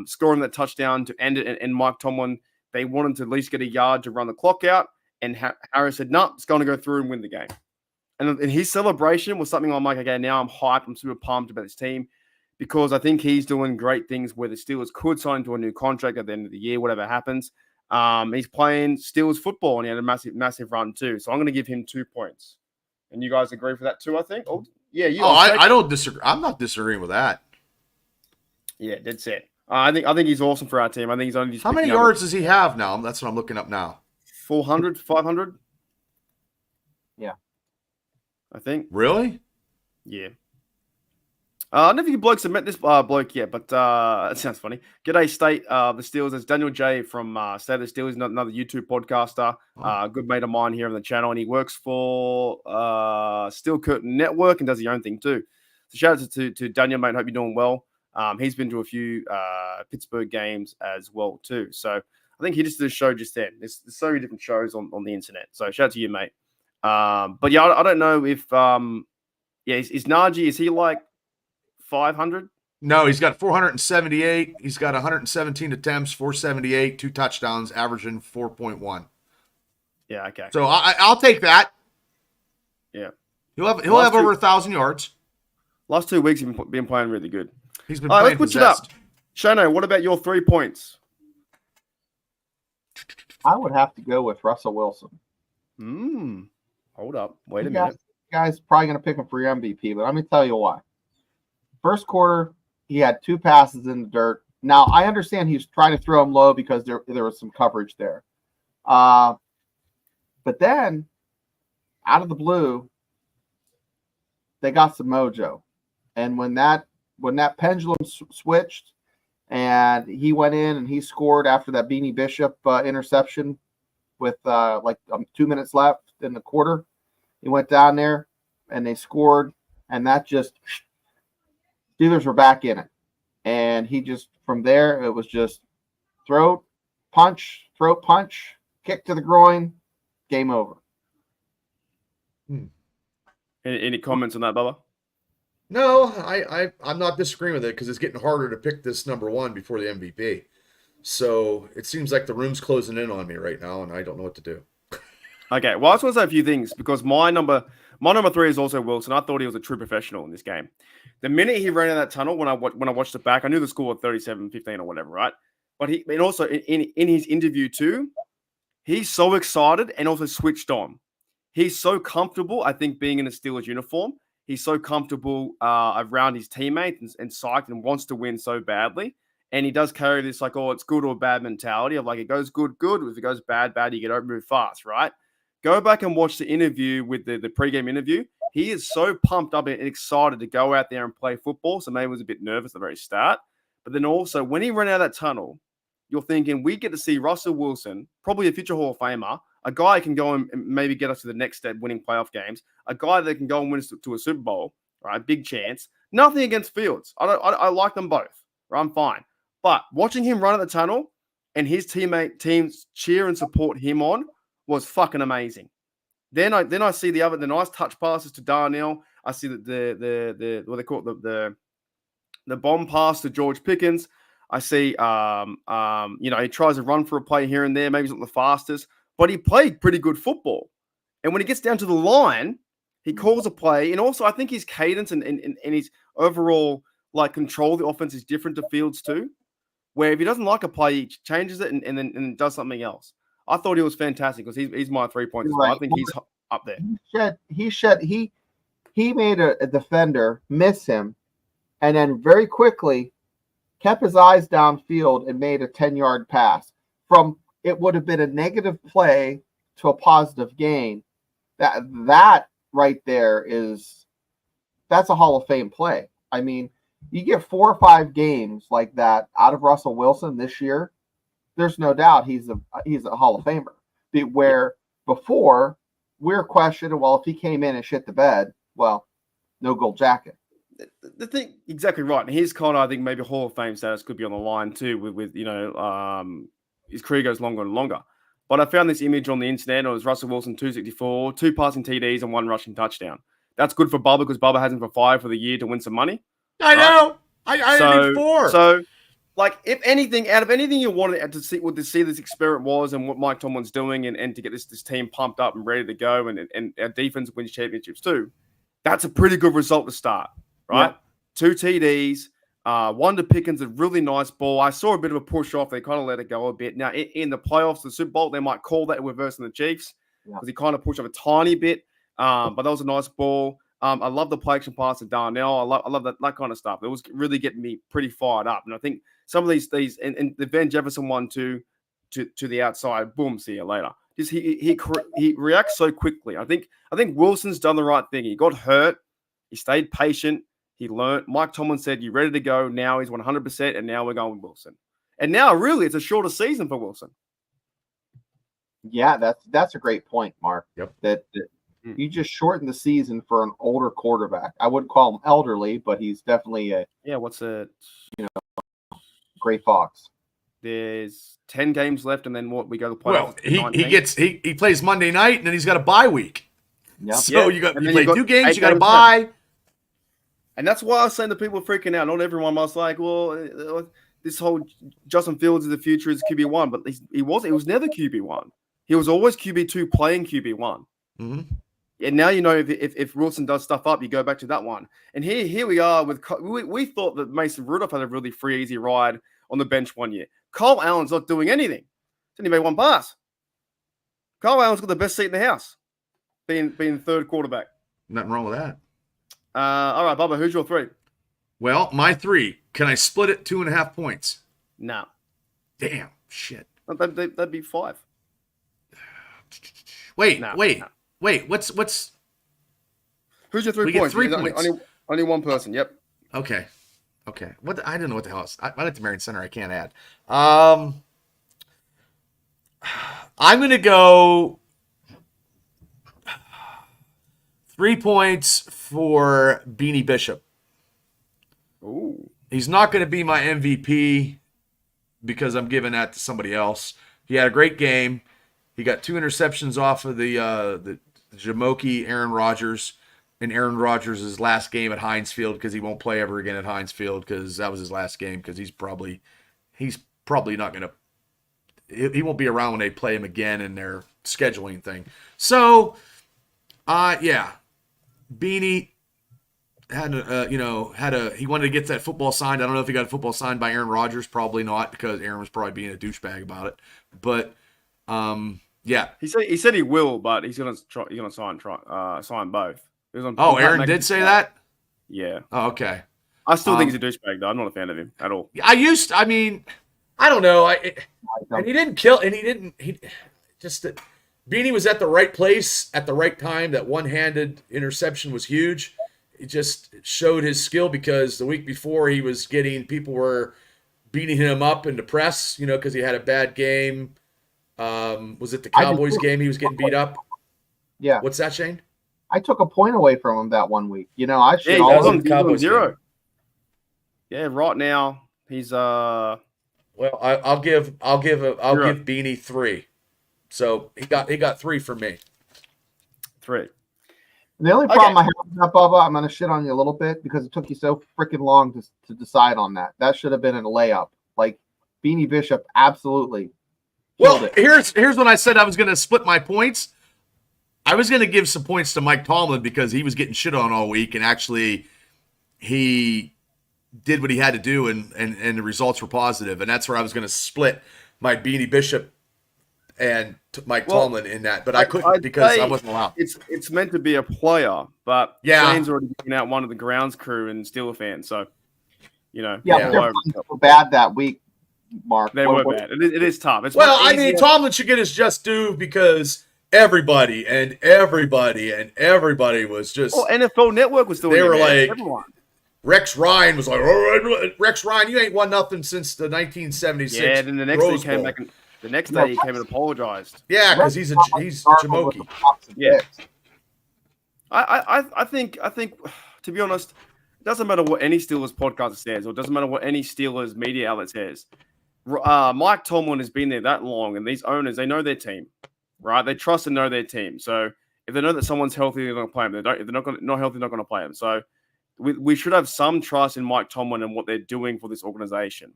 Speaker 2: scoring that touchdown to end it. And Mike Tomlin, they wanted to at least get a yard to run the clock out. And Harris said, no, it's going to go through and win the game. And his celebration was something I'm like, okay, now I'm hyped. I'm super pumped about this team because I think he's doing great things where the Steelers could sign to a new contract at the end of the year, whatever happens. He's playing Steelers football and he had a massive run too. So I'm going to give him 2 points. And you guys agree for that too, I think? Oh, yeah.
Speaker 3: I don't disagree. I'm not disagreeing with that.
Speaker 2: Yeah, that's it. I think he's awesome for our team. I think he's only.
Speaker 3: How many yards does he have now? That's what I'm looking up now.
Speaker 2: 400, 500?
Speaker 1: Yeah.
Speaker 2: I think.
Speaker 3: Really?
Speaker 2: Yeah. I don't know if you blokes have met this bloke yet, but it sounds funny. G'day, State. The Steelers. It's Daniel J from State of the Steelers, another YouTube podcaster. Good mate of mine here on the channel, and he works for Steel Curtain Network and does his own thing too. So shout out to Daniel, mate. Hope you're doing well. He's been to a few Pittsburgh games as well too. So I think he just did a show just then. There's so many different shows on the internet. So shout out to you, mate. But yeah, I don't know if is Najee, is he like 500?
Speaker 3: No, he's got 478. He's got 117 attempts, 478, 2 touchdowns, averaging 4.1.
Speaker 2: Yeah, okay.
Speaker 3: So I'll take that.
Speaker 2: Yeah.
Speaker 3: He'll have over 1,000 yards.
Speaker 2: Last 2 weeks, he's been playing really good.
Speaker 3: He's been
Speaker 2: All right,
Speaker 3: playing
Speaker 2: let's switch it up.
Speaker 3: possessed.
Speaker 2: Shano, what about your 3 points?
Speaker 1: I would have to go with Russell Wilson.
Speaker 2: Hold up. Wait a
Speaker 1: You
Speaker 2: minute.
Speaker 1: guys probably going to pick him for your MVP, but let me tell you why. First quarter, he had 2 passes in the dirt. Now, I understand he's trying to throw him low because there was some coverage there. But then, out of the blue, they got some mojo. And when that pendulum switched and he went in and he scored after that Beanie Bishop interception with 2 minutes left in the quarter, he went down there and they scored, and that just Steelers were back in it. And he just, from there, it was just throat punch, kick to the groin, game over.
Speaker 2: Any comments on that, Bubba?
Speaker 3: No, I'm not disagreeing with it because it's getting harder to pick this number 1 before the MVP. So it seems like the room's closing in on me right now, and I don't know what to do.
Speaker 2: Okay, well, I just want to say a few things because my number 3 is also Wilson. I thought he was a true professional in this game. The minute he ran in that tunnel, when I watched it back, I knew the score was 37-15 or whatever, right? But and also in his interview too, he's so excited and also switched on. He's so comfortable, I think, being in a Steelers uniform. He's so comfortable around his teammates and psyched and wants to win so badly. And he does carry this like, oh, it's good or bad mentality of like, it goes good. If it goes bad, you get over move fast, right? Go back and watch the interview with the pregame interview. He is so pumped up and excited to go out there and play football. So maybe he was a bit nervous at the very start. But then also, when he ran out of that tunnel, you're thinking, we get to see Russell Wilson, probably a future Hall of Famer, a guy who can go and maybe get us to the next step, winning playoff games, a guy that can go and win us to a Super Bowl, right? Big chance. Nothing against Fields. I like them both. Right? I'm fine. But watching him run at the tunnel and his teams cheer and support him on was fucking amazing. Then I see the nice touch passes to Darnell. I see the what they call it, the bomb pass to George Pickens. I see he tries to run for a play here and there. Maybe he's not the fastest, but he played pretty good football. And when he gets down to the line, he calls a play. And also I think his cadence and his overall like control of the offense is different to Fields too. Where if he doesn't like a play, he changes it and then does something else. I thought he was fantastic because he's my 3 points. Right. I think he's up there.
Speaker 1: He made a defender miss him, and then very quickly kept his eyes downfield and made a 10-yard pass. From it would have been a negative play to a positive gain. That right there that's a Hall of Fame play. I mean, you get 4 or 5 games like that out of Russell Wilson this year, there's no doubt he's a Hall of Famer. Where before we're questioning, well, if he came in and shit the bed, well, no gold jacket.
Speaker 2: The thing, exactly right. And his kind of, I think maybe Hall of Fame status could be on the line too with his career goes longer and longer. But I found this image on the internet. It was Russell Wilson, 264, 2 passing TDs and 1 rushing touchdown. That's good for Bubba because Bubba has him for 5 for the year to win some money.
Speaker 3: I know. I need 4.
Speaker 2: So, like, if anything, out of anything you wanted to see what this experiment was and what Mike Tomlin's doing and to get this team pumped up and ready to go and our defense wins championships too, that's a pretty good result to start, right? Yeah. 2 TDs, 1 to Pickens, a really nice ball. I saw a bit of a push off. They kind of let it go a bit. Now, in the playoffs, the Super Bowl, they might call that reversing the Chiefs because he kind of pushed off a tiny bit. But that was a nice ball. I love the play action pass to Darnell. I love that kind of stuff. It was really getting me pretty fired up. And I think some of these and the Van Jefferson one to the outside, boom, see you later. Just he reacts so quickly. I think Wilson's done the right thing. He got hurt. He stayed patient. He learned. Mike Tomlin said, "You ready to go?" Now he's 100%, and now we're going with Wilson. And now, really, it's a shorter season for Wilson.
Speaker 1: Yeah, that's a great point, Mark.
Speaker 3: Yep.
Speaker 1: That you just shortened the season for an older quarterback. I wouldn't call him elderly, but he's definitely
Speaker 2: what's it?
Speaker 1: Gray Fox.
Speaker 2: There's 10 games left, and then we go to playoffs.
Speaker 3: Well, he plays Monday night, and then he's got a bye week.
Speaker 1: Yep.
Speaker 3: So you play 2 games, you got a bye.
Speaker 2: And that's why I was saying the people freaking out. Not everyone was like, well, this whole Justin Fields of the future is QB1, but he was never QB1. He was always QB2 playing QB1.
Speaker 3: Mm-hmm.
Speaker 2: And now you know if Wilson does stuff up, you go back to that one. And here we are with we thought that Mason Rudolph had a really free, easy ride on the bench one year. Cole Allen's not doing anything. Didn't even make one pass. Cole Allen's got the best seat in the house, being third quarterback.
Speaker 3: Nothing wrong with that.
Speaker 2: All right, Bubba, who's your 3?
Speaker 3: Well, my 3. Can I split it 2.5 points?
Speaker 2: No.
Speaker 3: Damn, shit.
Speaker 2: That'd be 5.
Speaker 3: Wait.
Speaker 2: No.
Speaker 3: What's?
Speaker 2: Who's your 3
Speaker 3: We get
Speaker 2: points?
Speaker 3: 3 points.
Speaker 2: Only one person. Yep.
Speaker 3: Okay. What? I didn't know what the hell is. I went to Marion Center. I can't add. I'm gonna go 3 points for Beanie Bishop.
Speaker 2: Ooh.
Speaker 3: He's not going to be my MVP because I'm giving that to somebody else. He had a great game. He got 2 interceptions off of the Jamoki Aaron Rodgers in Aaron Rodgers' last game at Heinz Field because he won't play ever again at Heinz Field because that was his last game because he's probably not going to – he won't be around when they play him again in their scheduling thing. So, yeah, Beanie – he wanted to get that football signed. I don't know if he got a football signed by Aaron Rodgers. Probably not because Aaron was probably being a douchebag about it. But yeah,
Speaker 2: he said he will, but he's gonna sign both.
Speaker 3: Aaron did say that.
Speaker 2: Yeah.
Speaker 3: Oh, okay.
Speaker 2: I still think he's a douchebag though. I'm not a fan of him at all.
Speaker 3: I don't know. And he didn't kill. And Beanie was at the right place at the right time. That one-handed interception was huge. It just showed his skill because the week before people were beating him up in the press, because he had a bad game. Was it the Cowboys game? He was getting beat up.
Speaker 1: Yeah.
Speaker 3: What's that, Shane?
Speaker 1: I took a point away from him that one week. I should
Speaker 2: he was on
Speaker 3: Cowboys
Speaker 2: 0.
Speaker 3: game.
Speaker 2: Yeah, right now he's
Speaker 3: Well, I'll give Beanie 3. So he got 3 from me.
Speaker 2: 3.
Speaker 1: The only problem I have with that, Bubba, I'm going to shit on you a little bit because it took you so freaking long to decide on that. That should have been a layup. Like, Beanie Bishop absolutely killed it.
Speaker 3: Here's what I said I was going to split my points. I was going to give some points to Mike Tomlin because he was getting shit on all week, and actually he did what he had to do, and the results were positive. And that's where I was going to split my Beanie Bishop and Mike Tomlin in that, but I couldn't because I wasn't allowed.
Speaker 2: It's meant to be a player, but
Speaker 3: yeah,
Speaker 2: Shane's already been out one of the grounds crew and Steeler fan, so
Speaker 1: but they're bad that week, Mark.
Speaker 2: They were bad. It is tough. It's
Speaker 3: Tomlin should get his just due because everybody was just.
Speaker 2: Well, NFL Network was doing.
Speaker 3: They were
Speaker 2: like everyone.
Speaker 3: Rex Ryan was like, "Oh, Rex Ryan, you ain't won nothing since the 1976."
Speaker 2: Yeah, then the next day he came back and. The next day he came and apologized.
Speaker 3: Yeah, because he's Jamoki.
Speaker 2: Yeah. I think to be honest, it doesn't matter what any Steelers podcast says, or it doesn't matter what any Steelers media outlet says. Mike Tomlin has been there that long, and these owners, they know their team, right? They trust and know their team. So if they know that someone's healthy, they're going to play them. If they're not healthy, they're not going to play them. So we should have some trust in Mike Tomlin and what they're doing for this organization.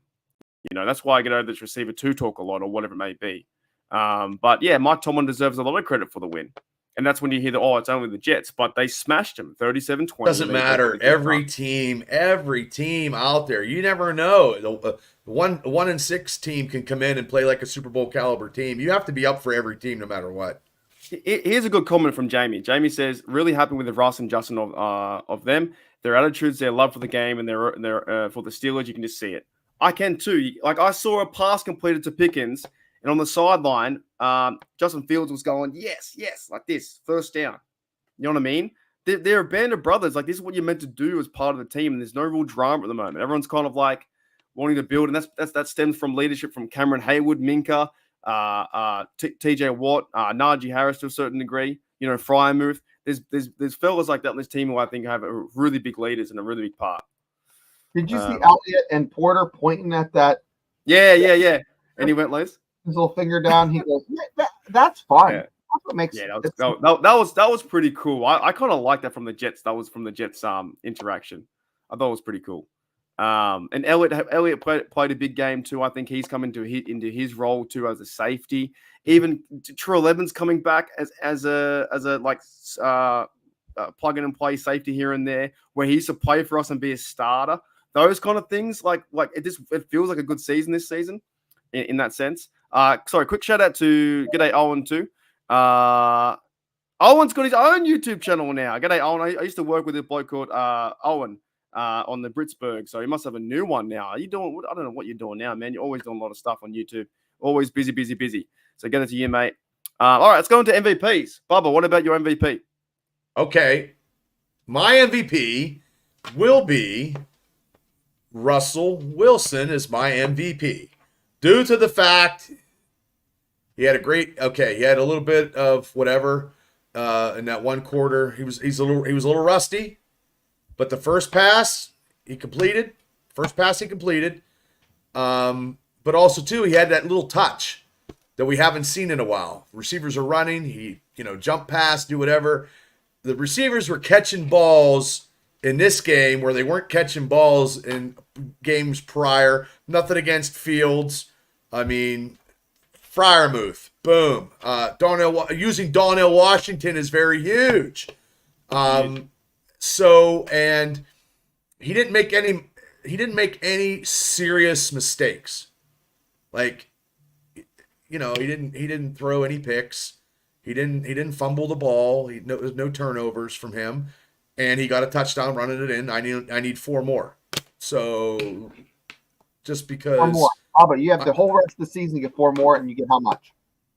Speaker 2: That's why I get over this receiver 2 talk a lot or whatever it may be. But yeah, Mike Tomlin deserves a lot of credit for the win. And that's when you hear it's only the Jets, but they smashed him 37-20.
Speaker 3: Doesn't matter. Every team out there, you never know. The 1-6 team can come in and play like a Super Bowl caliber team. You have to be up for every team no matter what.
Speaker 2: Here's a good comment from Jamie. Jamie says, really happy with the Russ and Justin of them. Their attitudes, their love for the game, and their for the Steelers, you can just see it. I can too. Like I saw a pass completed to Pickens, and on the sideline, Justin Fields was going, yes, like this, first down. You know what I mean? They're a band of brothers. Like this is what you're meant to do as part of the team, and there's no real drama at the moment. Everyone's kind of like wanting to build, and that stems from leadership from Cameron Haywood, Minka, TJ Watt, Najee Harris to a certain degree. Fryermuth. There's fellas like that on this team who I think have really big leaders and a really big part.
Speaker 1: Did you see Elliott and Porter pointing at that?
Speaker 2: Yeah. And he went, Liz?
Speaker 1: His little finger down. He goes, that's fine.
Speaker 2: Yeah.
Speaker 1: That's what makes
Speaker 2: that was pretty cool. I kind of like that from the Jets. That was from the Jets interaction. I thought it was pretty cool. And Elliott played a big game too. I think he's coming into his role too as a safety. Even Terrell Evans coming back as a plug in and play safety here and there, where he used to play for us and be a starter. Those kind of things, like it feels like a good season this season, in that sense. Sorry, quick shout out to G'day Owen too. Owen's got his own YouTube channel now. G'day Owen. I used to work with a bloke called Owen on the Britsburg, so he must have a new one now. Are you doing? I don't know what you're doing now, man. You're always doing a lot of stuff on YouTube. Always busy. So get it to you, mate. All right, let's go into MVPs. Bubba, what about your MVP?
Speaker 3: Okay, my MVP will be Russell Wilson is my MVP due to the fact he had a little bit of whatever in that one quarter. He was a little rusty, but the first pass he completed. But also too, he had that little touch that we haven't seen in a while. Receivers are running, he jump pass, do whatever. The receivers were catching balls in this game where they weren't catching balls in games prior. Nothing against Fields. I mean, Freiermuth, boom. Using Donnell Washington is very huge. So, and he didn't make any serious mistakes. Like, he didn't throw any picks. He didn't fumble the ball. No turnovers from him, and he got a touchdown running it in. I need 4 more. So, just because
Speaker 1: 4 more. Oh, but you have the whole rest of the season to get 4 more, and you get how much?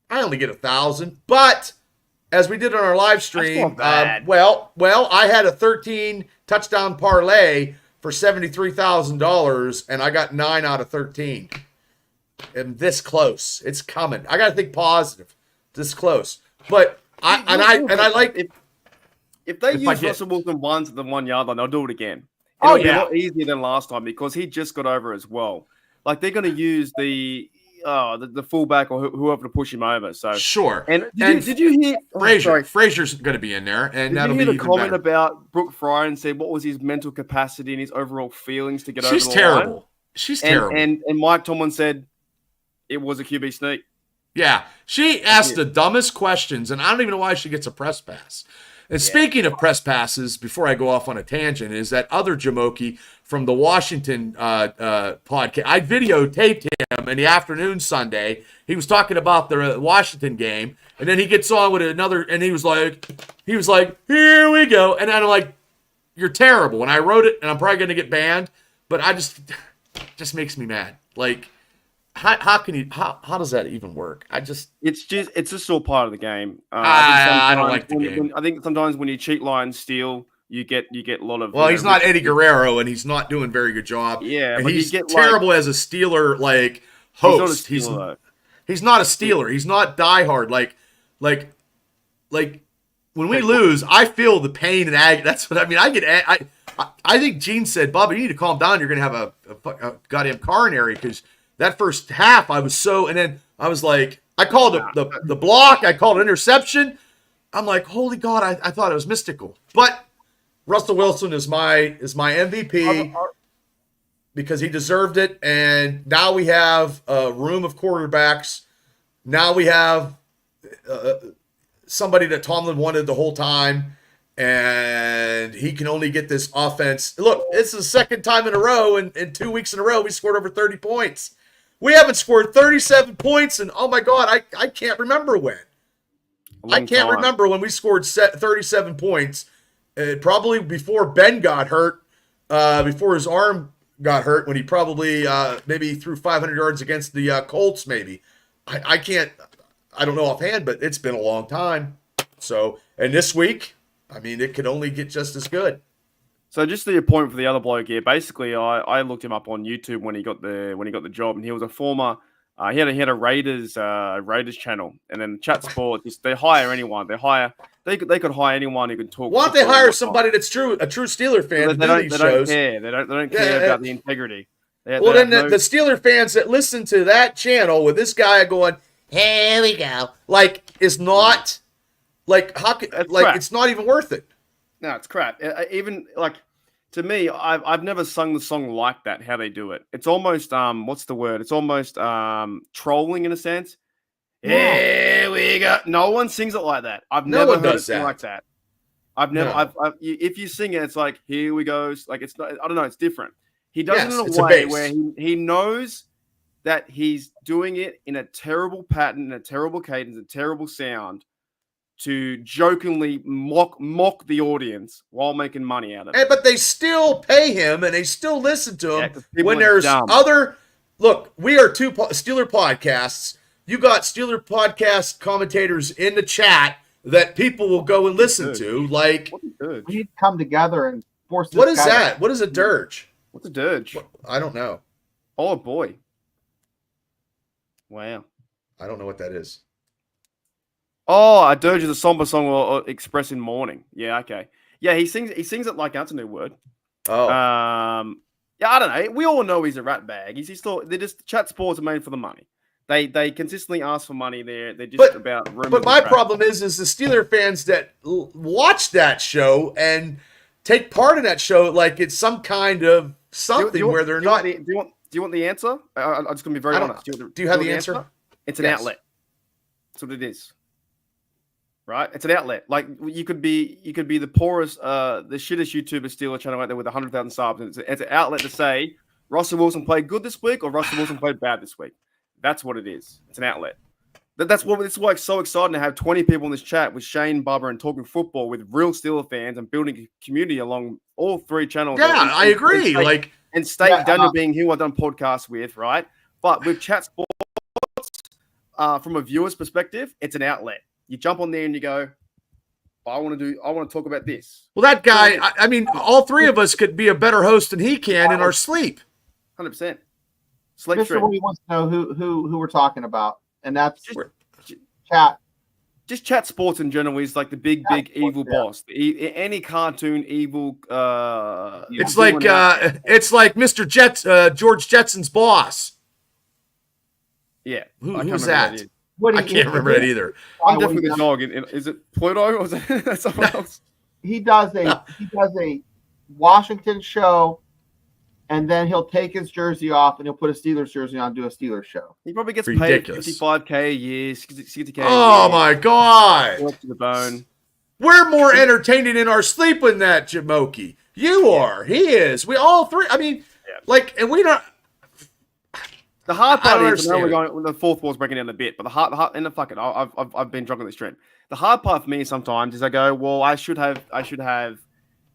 Speaker 3: I only get 1,000. But as we did on our live stream, well, I had a 13 touchdown parlay for $73,000, and I got 9 out of 13. And this close, it's coming. I got to think positive. This close. But I like
Speaker 2: if they use Russell Wilson once at the 1 yard line, they'll do it again.
Speaker 3: It'll
Speaker 2: be a lot easier than last time because he just got over as well. Like they're going to use the fullback or whoever to push him over. So
Speaker 3: sure.
Speaker 2: And did you hear
Speaker 3: Frazier? Frazier's going to be in there, and
Speaker 2: did
Speaker 3: that'll
Speaker 2: you hear
Speaker 3: be
Speaker 2: the comment
Speaker 3: better.
Speaker 2: about Brooke Fryer and said what was his mental capacity and his overall feelings to get over the line?
Speaker 3: She's terrible. She's terrible.
Speaker 2: And Mike Tomlin said it was a QB sneak.
Speaker 3: Yeah, she asked the dumbest questions, and I don't even know why she gets a press pass. And speaking of press passes, before I go off on a tangent, is that other Jamoki from the Washington podcast. I videotaped him in the afternoon Sunday. He was talking about the Washington game, and then he gets on with another, and he was like, here we go. And I'm like, you're terrible. And I wrote it, and I'm probably going to get banned, but just makes me mad. Like, how does that even work?
Speaker 2: It's just all part of the game.
Speaker 3: I don't like the game.
Speaker 2: I think sometimes when you cheat, lie, and steal, you get a lot of.
Speaker 3: Well, he's not Eddie Guerrero, and he's not doing a very good job.
Speaker 2: Yeah,
Speaker 3: and
Speaker 2: but
Speaker 3: he's terrible as a Steeler host. He's not a Steeler. He's not diehard. Like when we lose, I feel the pain and agony. That's what I mean. I think Gene said, "Bob, you need to calm down. You're gonna have a goddamn coronary because." That first half, I was so, and then I was like, I called the block, I called interception. I'm like, holy God, I thought it was mystical. But Russell Wilson is my MVP because he deserved it. And now we have a room of quarterbacks. Now we have somebody that Tomlin wanted the whole time. And he can only get this offense. Look, it's the second time in a row, and 2 weeks in a row, we scored over 30 points. We haven't scored 37 points, and oh my God, I can't remember when. I can't remember when we scored 37 points. Probably before Ben got hurt, before his arm got hurt, when he probably maybe threw 500 yards against the Colts, maybe. I don't know offhand, but it's been a long time. So, and this week, I mean, it could only get just as good.
Speaker 2: So just to your point for the other bloke here, basically I looked him up on YouTube when he got the job, and he was a former he had a Raiders channel, and then Chat Sports they hire anyone. They could hire anyone who can talk.
Speaker 3: Why don't they hire somebody that's a true Steeler fan?
Speaker 2: They don't care. They don't care about the integrity.
Speaker 3: The Steeler fans that listen to that channel with this guy going, here we go, like is not like how could, like crap. It's not even worth it.
Speaker 2: No, it's crap. Even like to me, I've never sung the song like that. How they do it, it's almost what's the word? It's almost trolling in a sense.
Speaker 1: Yeah.
Speaker 2: Here we go. No one sings it like that. I've
Speaker 3: No
Speaker 2: never
Speaker 3: one
Speaker 2: heard it
Speaker 3: does
Speaker 2: sing
Speaker 3: that.
Speaker 2: like that. I've never.
Speaker 3: No.
Speaker 2: If you sing it, it's like here we go. Like it's not. I don't know. It's different. He does
Speaker 3: Yes,
Speaker 2: it in
Speaker 3: it's
Speaker 2: a
Speaker 3: a
Speaker 2: way
Speaker 3: bass.
Speaker 2: where he knows that he's doing it in a terrible pattern, in a terrible cadence, a terrible sound, to jokingly mock the audience while making money out of it.
Speaker 3: But they still pay him and they still listen to him
Speaker 2: Yeah, 'cause people
Speaker 3: when
Speaker 2: are
Speaker 3: there's
Speaker 2: dumb.
Speaker 3: other. Look, we are two Steeler podcasts. You got Steeler podcast commentators in the chat that people will go and listen to. Like,
Speaker 2: What's a dirge?
Speaker 1: We need to come together and force this
Speaker 3: what is
Speaker 1: guy
Speaker 3: that? What is a dirge?
Speaker 2: What's a dirge?
Speaker 3: I don't know.
Speaker 2: Oh boy! Wow.
Speaker 3: I don't know what that is.
Speaker 2: Oh, a dirge is a somber song or expressing mourning. Yeah, okay. Yeah, he sings it like that's a new word.
Speaker 3: Oh,
Speaker 2: Yeah, I don't know. We all know he's a rat bag. He's still they're just chat sports are made for the money. They consistently ask for money. They're just about rumors.
Speaker 3: but my
Speaker 2: and crap.
Speaker 3: problem is the Steeler fans that watch that show and take part in that show like it's some kind of something where they're not.
Speaker 2: Do you want the answer? I'm just gonna be very
Speaker 3: I don't-
Speaker 2: honest.
Speaker 3: do you have the answer?
Speaker 2: It's an
Speaker 3: Yes.
Speaker 2: outlet. That's what it is. Right? It's an outlet. Like you could be the poorest, the shittest YouTuber Steeler channel out there with 100,000 subs, and it's an outlet to say Russell Wilson played good this week or Russell Wilson played bad this week. That's what it is. It's an outlet. That's why it's so exciting to have 20 people in this chat with Shane, Bubba, and talking football with real Steeler fans and building a community along all three channels.
Speaker 3: Yeah, I agree.
Speaker 2: And State Daniel being who I've done podcasts with, right? But with chat sports, from a viewer's perspective, it's an outlet. You jump on there and you go, I want to talk about this.
Speaker 3: Well, that guy. I mean, all three of us could be a better host than he can in our sleep.
Speaker 2: 100%. Sleep
Speaker 1: Mr.
Speaker 2: stream.
Speaker 1: Woody wants to know who we're talking about, and that's
Speaker 2: Just-
Speaker 1: chat.
Speaker 2: Just chat sports in general is like the big evil
Speaker 1: yeah.
Speaker 2: boss. Any cartoon evil.
Speaker 3: It's
Speaker 2: villain
Speaker 3: like
Speaker 2: out there.
Speaker 3: it's like Mr. George Jetson's boss.
Speaker 2: Yeah.
Speaker 3: Who's
Speaker 2: I can't remember
Speaker 3: that?
Speaker 2: who it is.
Speaker 1: Woody,
Speaker 3: I can't remember that either.
Speaker 2: I'm definitely the dog. Is it Pluto or is it someone else?
Speaker 1: He does a Washington show, and then he'll take his jersey off and he'll put a Steelers jersey on, and do a Steelers show.
Speaker 2: He probably gets
Speaker 3: Ridiculous.
Speaker 2: paid $55K a year, $60K a year.
Speaker 3: Oh my God!
Speaker 2: Work to the bone.
Speaker 3: We're more entertaining in our sleep than that, Jamoki. You are. He is. We all three. I mean, and we don't.
Speaker 2: The hard
Speaker 3: I don't
Speaker 2: part is, I know we're
Speaker 3: understand
Speaker 2: going. The fourth wall's breaking down a bit, but the hard, and fuck it, I've been drunk on this stream. The hard part for me sometimes is I go, well, I should have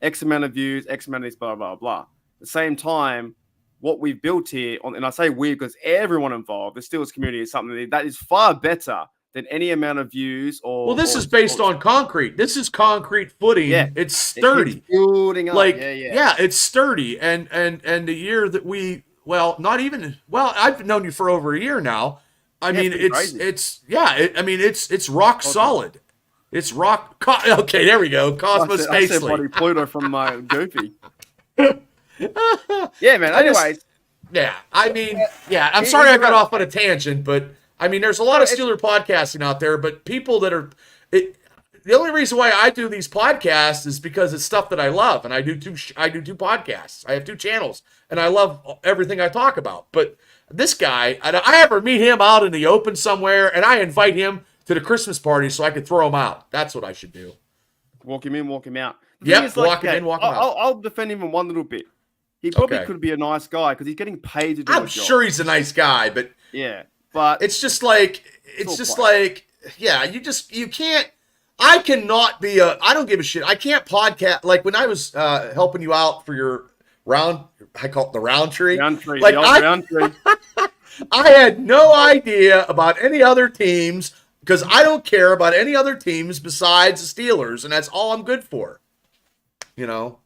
Speaker 2: X amount of views, X amount of this, blah blah blah. At the same time, what we've built here, and I say we because everyone involved, the Steelers community is something that is far better than any amount of views or.
Speaker 3: Well, this is based on concrete. This is concrete footing.
Speaker 2: Yeah.
Speaker 3: It's sturdy.
Speaker 2: It's building up.
Speaker 3: Like
Speaker 2: yeah.
Speaker 3: it's sturdy. And the year that we not even I've known you for over a year now. I mean, it's rock solid. It's rock. Okay, there we go. Cosmos
Speaker 2: I said
Speaker 3: Spacely.
Speaker 2: buddy Pluto from Goofy. Yeah, man. Anyways,
Speaker 3: I'm sorry I got off on a tangent, but I mean, there's a lot of Steeler podcasting out there, but people that are the only reason why I do these podcasts is because it's stuff that I love, and I do two podcasts. I have 2 channels, and I love everything I talk about. But this guy, I ever meet him out in the open somewhere, and I invite him to the Christmas party so I could throw him out. That's what I should do.
Speaker 2: walk him in, walk him out. The
Speaker 3: Yep,
Speaker 2: thing is, like,
Speaker 3: walk him in, walk him out.
Speaker 2: I'll defend him in one little bit. He probably
Speaker 3: Okay.
Speaker 2: could be a nice guy because he's getting paid to do
Speaker 3: I'm
Speaker 2: a job.
Speaker 3: sure he's a nice guy, but
Speaker 2: Yeah, but
Speaker 3: it's just like you can't. I cannot be I don't give a shit. I can't podcast like when I was helping you out for your round. I call it the round tree.
Speaker 2: round tree,
Speaker 3: Like,
Speaker 2: the old
Speaker 3: I-
Speaker 2: round tree.
Speaker 3: I had no idea about any other teams because I don't care about any other teams besides the Steelers, and that's all I'm good for. You know.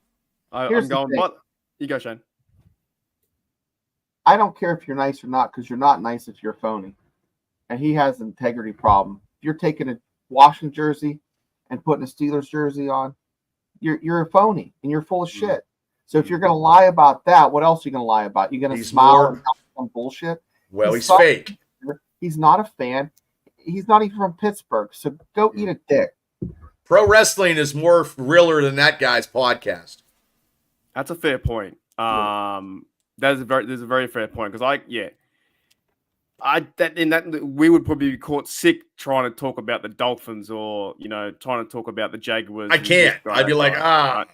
Speaker 1: Here's
Speaker 2: I'm
Speaker 1: the
Speaker 2: going.
Speaker 1: thing.
Speaker 2: What? You go, Shane.
Speaker 1: I don't care if you're nice or not, because you're not nice if you're phony. And he has an integrity problem. If you're taking a Washington jersey and putting a Steelers jersey on, you're a phony and you're full of shit. So if you're going to lie about that, what else are you going to lie about? You're going to
Speaker 3: He's
Speaker 1: smile
Speaker 3: more-
Speaker 1: and tell some bullshit?
Speaker 3: Well,
Speaker 1: He's
Speaker 3: he's fake.
Speaker 1: He's not a fan. He's not even from Pittsburgh. So go eat a dick.
Speaker 3: Pro wrestling is more realer than that guy's podcast.
Speaker 2: That's a fair point. There's a very fair point because we would probably be caught sick trying to talk about the Dolphins or trying to talk about the Jaguars.
Speaker 3: I can't. I'd be like,
Speaker 2: right?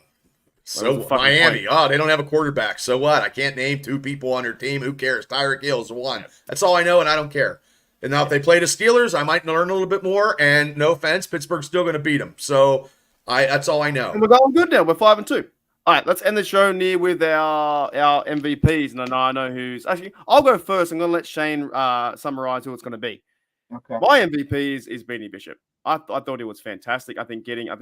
Speaker 3: So Miami, they don't have a quarterback. So what? I can't name 2 people on their team. Who cares? Tyreek Hill's one. That's all I know, and I don't care. And now if they play the Steelers, I might learn a little bit more. And no offense, Pittsburgh's still going to beat them. So that's all I know.
Speaker 2: And we're going good now. We're 5-2. All right, let's end the show near with our MVPs. And I know who's actually. I'll go first. I'm going to let Shane summarize who it's going to be.
Speaker 1: Okay.
Speaker 2: My MVP is Beanie Bishop. I thought he was fantastic. I think getting two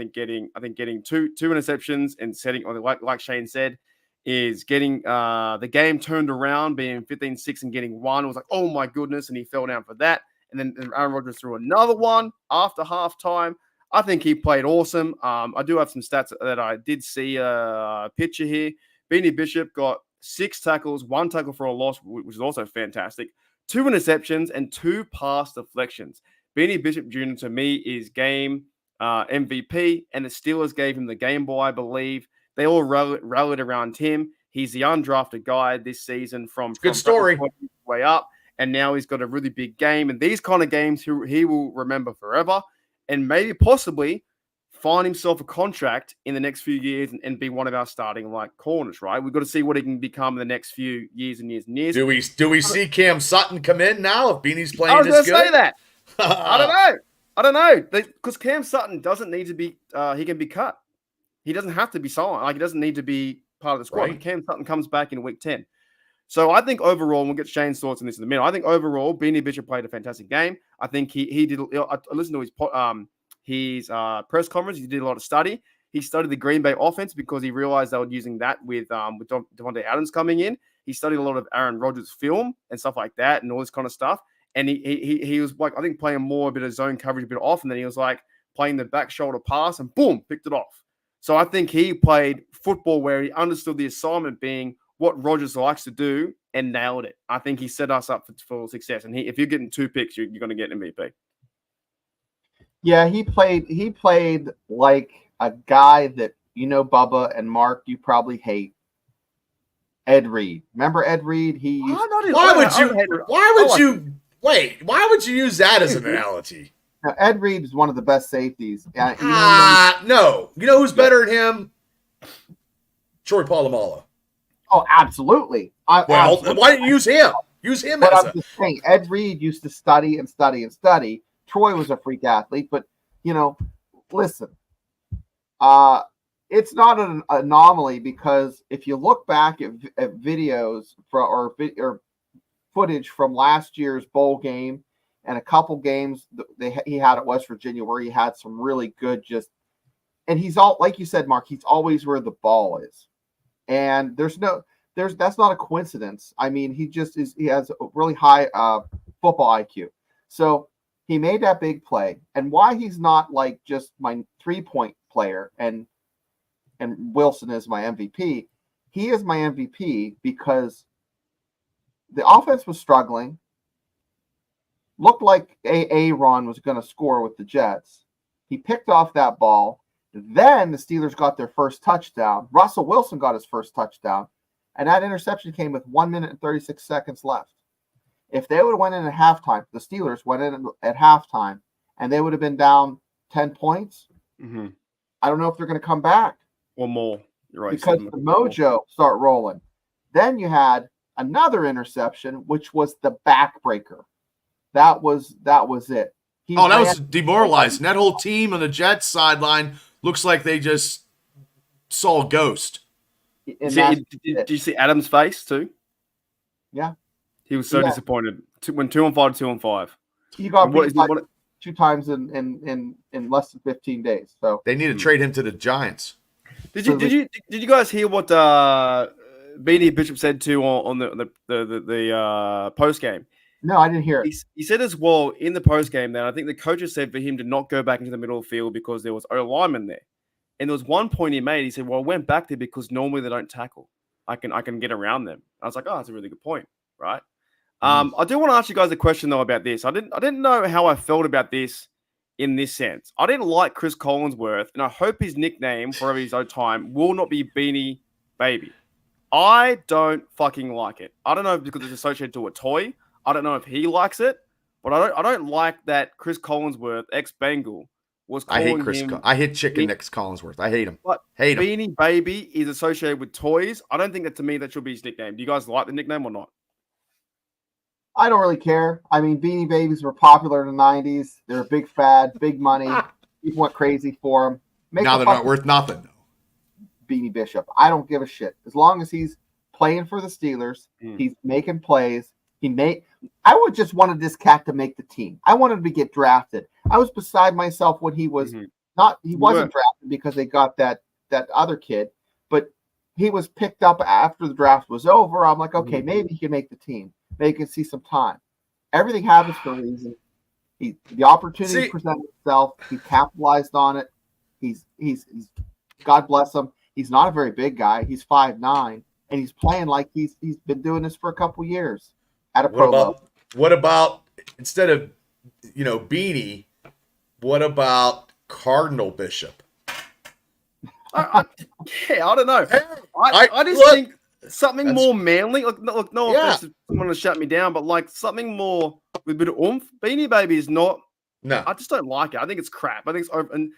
Speaker 2: interceptions and setting, or like Shane said, is getting the game turned around, being 15-6 and getting one. It was like, oh my goodness, and he fell down for that. And then Aaron Rodgers threw another one after halftime. I think he played awesome. I do have some stats that I did see a picture here. Beanie Bishop got 6 tackles, 1 tackle for a loss, which is also fantastic. 2 interceptions and 2 pass deflections. Beanie Bishop Jr. to me is game MVP, and the Steelers gave him the Game Boy, I believe. They all rallied around him. He's the undrafted guy this season from
Speaker 3: good story
Speaker 2: way up, and now he's got a really big game. And these kind of games he will remember forever, and maybe possibly find himself a contract in the next few years and be one of our starting corners. Right? We've got to see what he can become in the next few years and years and years.
Speaker 3: Do we see Cam Sutton come in now if Beanie's playing this good?
Speaker 2: I was going to say that. I don't know. Because Cam Sutton doesn't need to be he can be cut. He doesn't have to be signed. He doesn't need to be part of the squad. Right. Cam Sutton comes back in week 10. So I think overall, and we'll get Shane's thoughts on this in a minute. I think overall, Beanie Bishop played a fantastic game. I think he did. I listened to his press conference. He did a lot of study. He studied the Green Bay offense because he realized they were using that with Devontae Adams coming in. He studied a lot of Aaron Rodgers' film and stuff like that and all this kind of stuff. And he was I think playing more a bit of zone coverage a bit off, and then he was playing the back shoulder pass and boom, picked it off. So I think he played football where he understood the assignment being what Rodgers likes to do and nailed it. I think he set us up for success. And if you're getting 2 picks, you're going to get an MVP.
Speaker 1: Yeah, he played like a guy that Bubba and Mark, you probably hate. Ed Reed. Remember Ed Reed?
Speaker 3: Why would you use that as an analogy?
Speaker 1: Now, Ed Reed is one of the best safeties.
Speaker 3: No. You know who's better than him? Troy Polamalu.
Speaker 1: Oh, absolutely.
Speaker 3: Why didn't you use him? Use him
Speaker 1: but I'm just saying, Ed Reed used to study and study and study. Troy was a freak athlete, but, listen. It's not an anomaly because if you look back at videos or footage from last year's bowl game and a couple games he had at West Virginia where he had some really good and he's all, like you said, Mark, he's always where the ball is. And that's not a coincidence. I mean, he has a really high football IQ. So he made that big play. And why he's not just my 3-point player and Wilson is my MVP, he is my MVP because the offense was struggling. Looked like Aaron was going to score with the Jets. He picked off that ball. Then the Steelers got their first touchdown. Russell Wilson got his first touchdown. And that interception came with 1 minute and 36 seconds left. If they would have went in at halftime, the Steelers went in at halftime, and they would have been down 10 points.
Speaker 2: Mm-hmm.
Speaker 1: I don't know if they're going to come back.
Speaker 2: Or more. You're right.
Speaker 1: Because the mojo start rolling. Then you had another interception, which was the backbreaker. That was it.
Speaker 3: That was demoralizing. That whole team on the Jets sideline looks like they just saw a ghost.
Speaker 2: Did you see Adams' face too?
Speaker 1: Yeah.
Speaker 2: He was so disappointed. When 2-5 to 2-5.
Speaker 1: He got beat 2 times in less than 15 days. So
Speaker 3: they need to trade him to the Giants.
Speaker 2: Did you guys hear what Beanie Bishop said too on the post game?
Speaker 1: No, I didn't hear it.
Speaker 2: He said as well in the post game that I think the coaches said for him to not go back into the middle of the field because there was O linemen there. And there was one point he made. He said, "Well, I went back there because normally they don't tackle. I can get around them." I was like, "Oh, that's a really good point, right?" I do want to ask you guys a question though about this. I didn't know how I felt about this in this sense. I didn't like Chris Collinsworth, and I hope his nickname forever his own time will not be Beanie baby. I don't fucking like it. I don't know if because it's associated to a toy. I don't know if he likes it, but I don't like that Chris Collinsworth, ex-Bengal, was
Speaker 3: I
Speaker 2: calling
Speaker 3: hate Chris.
Speaker 2: him.
Speaker 3: I hate Chicken Next Collinsworth. I hate him.
Speaker 2: But
Speaker 3: Hate him.
Speaker 2: Beanie Baby is associated with toys. I don't think that to me that should be his nickname. Do you guys like the nickname or not?
Speaker 1: I don't really care. I mean, Beanie Babies were popular in the 90s. They're a big fad, big money. People went crazy for them.
Speaker 3: Now they're not worth nothing.
Speaker 1: Beanie Bishop. I don't give a shit. As long as he's playing for the Steelers, he's making plays. I would just wanted this cat to make the team. I wanted him to get drafted. I was beside myself when he was he wasn't drafted because they got that other kid, but he was picked up after the draft was over. I'm like, okay, maybe he can make the team. Maybe he can see some time. Everything happens for a reason. The opportunity presented itself. He capitalized on it. He's God bless him. He's not a very big guy. He's 5'9", and he's playing like he's been doing this for a couple years at a pro level.
Speaker 3: What about instead of Beanie? What about Cardinal Bishop?
Speaker 2: I don't know. I just think something more manly. Look, no offense to someone to shut me down, but like something more with a bit of oomph. Beanie Baby is not.
Speaker 3: No,
Speaker 2: I just don't like it. I think it's crap. I think it's over, and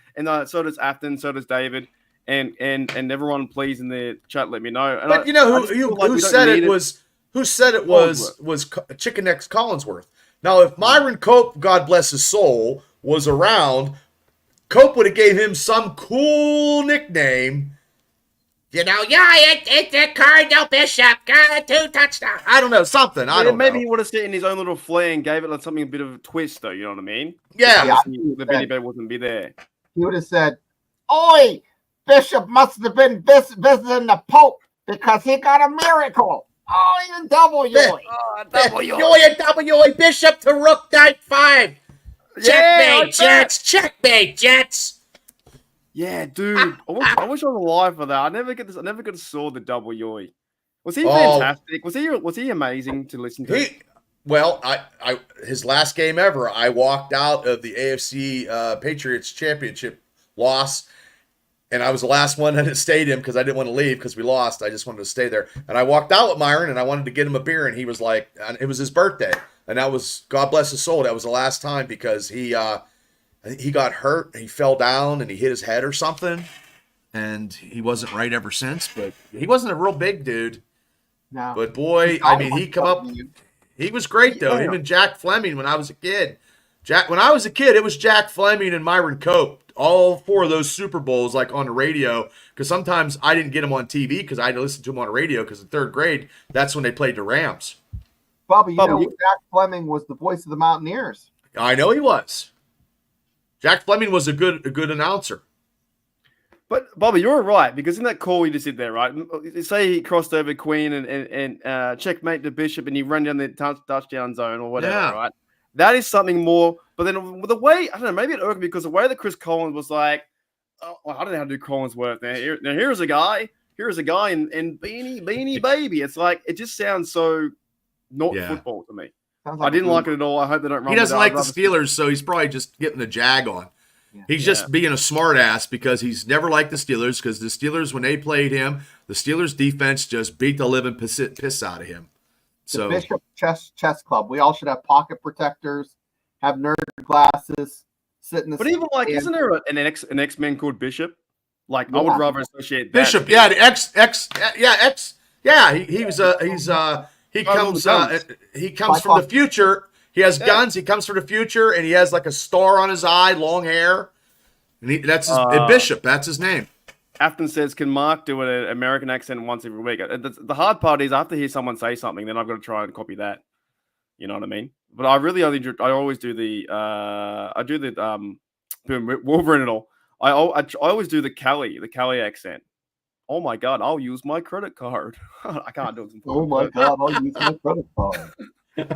Speaker 2: so does Afton, so does David, and everyone. Please in the chat, let me know. And
Speaker 3: but who said it was? Who said it was Chicken X Collinsworth? Now, if Myron Cope, God bless his soul, was around, Cope would have gave him some cool nickname. It's a Cardinal Bishop, got 2 touchdowns. I don't know, something. I don't know.
Speaker 2: Maybe he would have sit in his own little flair and gave it like something a bit of a twist, though. You know what I mean?
Speaker 3: Yeah.
Speaker 2: The Beanie Baby wouldn't be there.
Speaker 1: He would have said, "Oi, Bishop must have been visiting the Pope because he got a miracle." Oh, you double yoy.
Speaker 3: Yoy, Bishop to Rook, Knight 5. Checkmate, Jets. Checkmate, Jets.
Speaker 2: Yeah, dude. I wish I was alive for that. I never could have saw the double yoy. Was he fantastic? Was he amazing to listen to?
Speaker 3: His last game ever, I walked out of the AFC Patriots Championship loss, and I was the last one at the stadium because I didn't want to leave because we lost. I just wanted to stay there. And I walked out with Myron, and I wanted to get him a beer, and he was like, it was his birthday. And that was, God bless his soul, that was the last time because he got hurt. He fell down, and he hit his head or something. And he wasn't right ever since, but he wasn't a real big dude.
Speaker 1: No.
Speaker 3: But boy, I mean, he was great, though. Him and Jack Fleming when I was a kid. When I was a kid, it was Jack Fleming and Myron Cope. All 4 of those Super Bowls, like on the radio, because sometimes I didn't get them on TV because I had to listen to them on the radio because in 3rd grade, that's when they played the Rams.
Speaker 1: Bubba, Jack Fleming was the voice of the Mountaineers.
Speaker 3: I know he was. Jack Fleming was a good announcer.
Speaker 2: But Bobby, you're right because in that call you just did there, right? Say he crossed over Queen and checkmate the Bishop, and he ran down the touchdown zone or whatever, right? That is something more. But then the way, I don't know, maybe it irked me because the way that Chris Collins was like, oh, I don't know how to do Collinsworth. Now here's a guy and Beanie Baby. It's like, it just sounds so not football to me. I didn't like it at all. I hope they don't run.
Speaker 3: He doesn't like the Steelers, so he's probably just getting the jag on. Yeah. He's just being a smart ass because he's never liked the Steelers because the Steelers, when they played him, the Steelers defense just beat the living piss out of him. So
Speaker 1: the Bishop Chess Club. We all should have pocket protectors, have nerd glasses, sit in the.
Speaker 2: But even like, isn't there an X-Men called Bishop? Like, I would rather associate that.
Speaker 3: Bishop, yeah, the X, yeah. He comes from the future. He has guns. He comes from the future, and he has like a star on his eye, long hair. And that's his Bishop. That's his name.
Speaker 2: Afton says, "Can Mark do an American accent once every week?" The hard part is I have to hear someone say something, then I've got to try and copy that. You know what I mean? But I always do the Wolverine and all. I always do the Cali accent. Oh my God, I'll use my credit card. I can't do it.
Speaker 1: Oh my God, I'll use my credit card.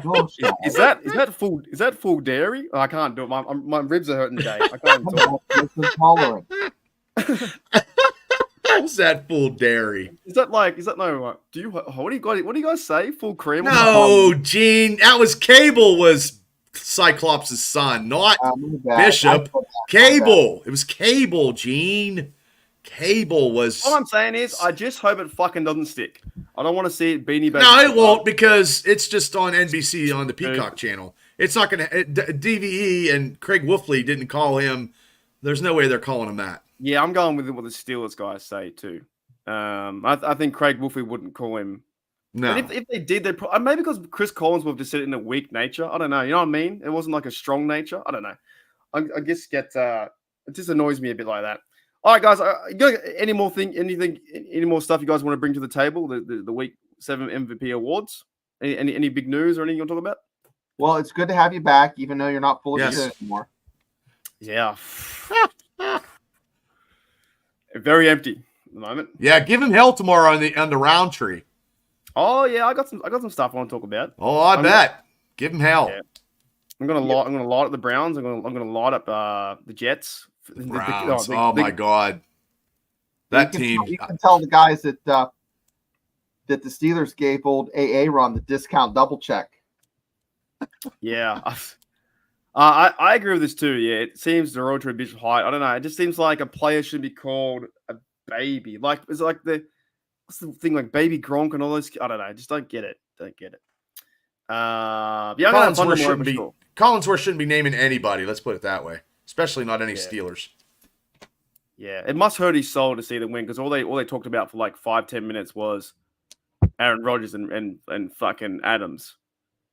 Speaker 1: Oh,
Speaker 2: is that full dairy? I can't do it. My ribs are hurting today. I can't even talk.
Speaker 3: How's that full dairy?
Speaker 2: What do you guys say? Full cream?
Speaker 3: No, Gene. That was Cable was Cyclops' son, not Bishop. Cable. It was Cable, Gene. cable was.
Speaker 2: All I'm saying is, I just hope it fucking doesn't stick. I don't want to see it Beanie Babies.
Speaker 3: No, it won't because it's just on NBC on the Peacock channel. It's not going to. DVE and Craig Wolfley didn't call him. There's no way they're calling him that.
Speaker 2: Yeah, I'm going with what the Steelers guys say too. I think Craig Wolfley wouldn't call him.
Speaker 3: No.
Speaker 2: But if they did, they'd maybe because Chris Collins would have just said it in a weak nature. I don't know. You know what I mean? It wasn't like a strong nature. I don't know. I guess it just annoys me a bit like that. All right, guys. You got any more stuff you guys want to bring to the table? The week 7 MVP awards. Any big news or anything you want to talk about?
Speaker 1: Well, it's good to have you back, even though you're not fully
Speaker 3: Yes.
Speaker 1: good anymore.
Speaker 2: Yeah. Very empty at the moment.
Speaker 3: Yeah, give him hell tomorrow on the Roundtree.
Speaker 2: Oh yeah, I got some stuff I want to talk about.
Speaker 3: Oh, I bet. Give him hell.
Speaker 2: Yeah. I'm gonna light up the Browns. I'm gonna light up the Jets.
Speaker 3: Browns. My God. That team.
Speaker 1: You can tell the guys that the Steelers gave old AA Ron the discount double check.
Speaker 2: Yeah. I agree with this too. Yeah, it seems the road to a bit height. I don't know. It just seems like a player should be called a baby. Like it's like what's the thing like baby Gronk and all those. I don't know. I just don't get it. Yeah,
Speaker 3: Collinsworth shouldn't be naming anybody. Let's put it that way. Especially not any Steelers.
Speaker 2: Yeah, it must hurt his soul to see them win because all they talked about for like 5-10 minutes was Aaron Rodgers and fucking Adams,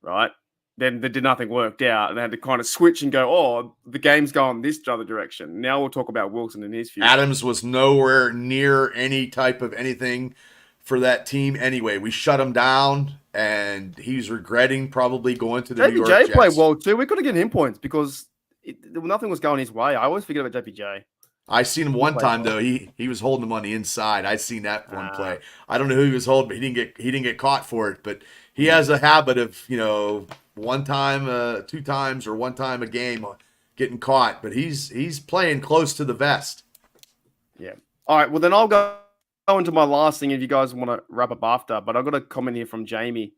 Speaker 2: right? Then they did nothing worked out, and they had to kind of switch and go, oh, the game's going this other direction. Now we'll talk about Wilson and his future.
Speaker 3: Adams was nowhere near any type of anything for that team anyway. We shut him down, and he's regretting probably going to the New York Jets.
Speaker 2: JPJ played well too. We could have given him points because nothing was going his way. I always forget about JPJ.
Speaker 3: I seen him one time though. He was holding him on the inside. I seen that one play. I don't know who he was holding, but he didn't get caught for it. But he has a habit of one time, 2 times, or one time a game getting caught. But he's playing close to the vest.
Speaker 2: Yeah. All right. Well, then I'll go into my last thing if you guys want to wrap up after. But I've got a comment here from Jamie,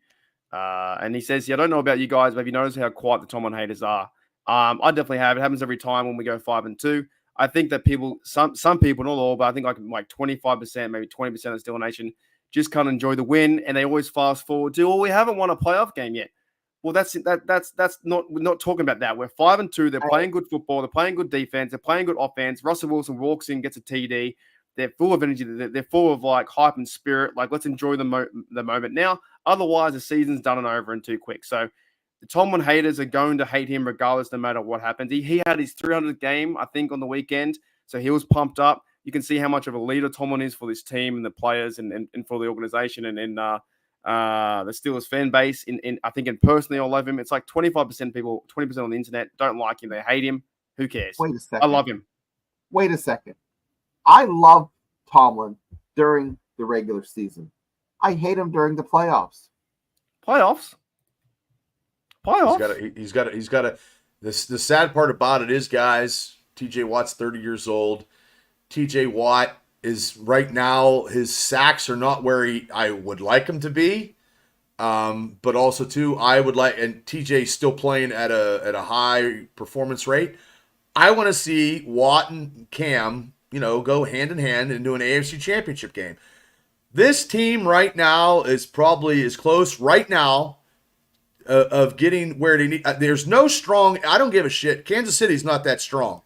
Speaker 2: and he says, "Yeah, I don't know about you guys, but have you noticed how quiet the Tomlin haters are? I definitely have. It happens every time when we go 5-2." I think that some people, not all, but I think like 25%, maybe 20% of Steel Nation just can't enjoy the win, and they always fast forward to, "Oh, we haven't won a playoff game yet." Well, we're not talking about that. We're 5-2. They're playing good football. They're playing good defense. They're playing good offense. Russell Wilson walks in, gets a TD. They're full of energy. They're full of like hype and spirit. Like, let's enjoy the moment now. Otherwise, the season's done and over and too quick. So the Tomlin haters are going to hate him regardless, no matter what happens. He had his 300th game, I think, on the weekend. So he was pumped up. You can see how much of a leader Tomlin is for this team and the players and for the organization and the Steelers fan base. I think personally, I love him. It's like 25% people, 20% on the internet don't like him. They hate him. Who cares?
Speaker 1: Wait a second.
Speaker 2: I love him.
Speaker 1: Wait a second. I love Tomlin during the regular season. I hate him during the playoffs.
Speaker 2: Playoffs.
Speaker 3: He's got to. The sad part about it is, guys, TJ Watt's 30 years old. TJ Watt is right now, his sacks are not where I would like him to be. But also too, and TJ's still playing at a high performance rate. I want to see Watt and Cam, go hand in hand into an AFC Championship game. This team right now is probably as close right now of getting where they need. There's no strong. I don't give a shit. Kansas City's not that strong,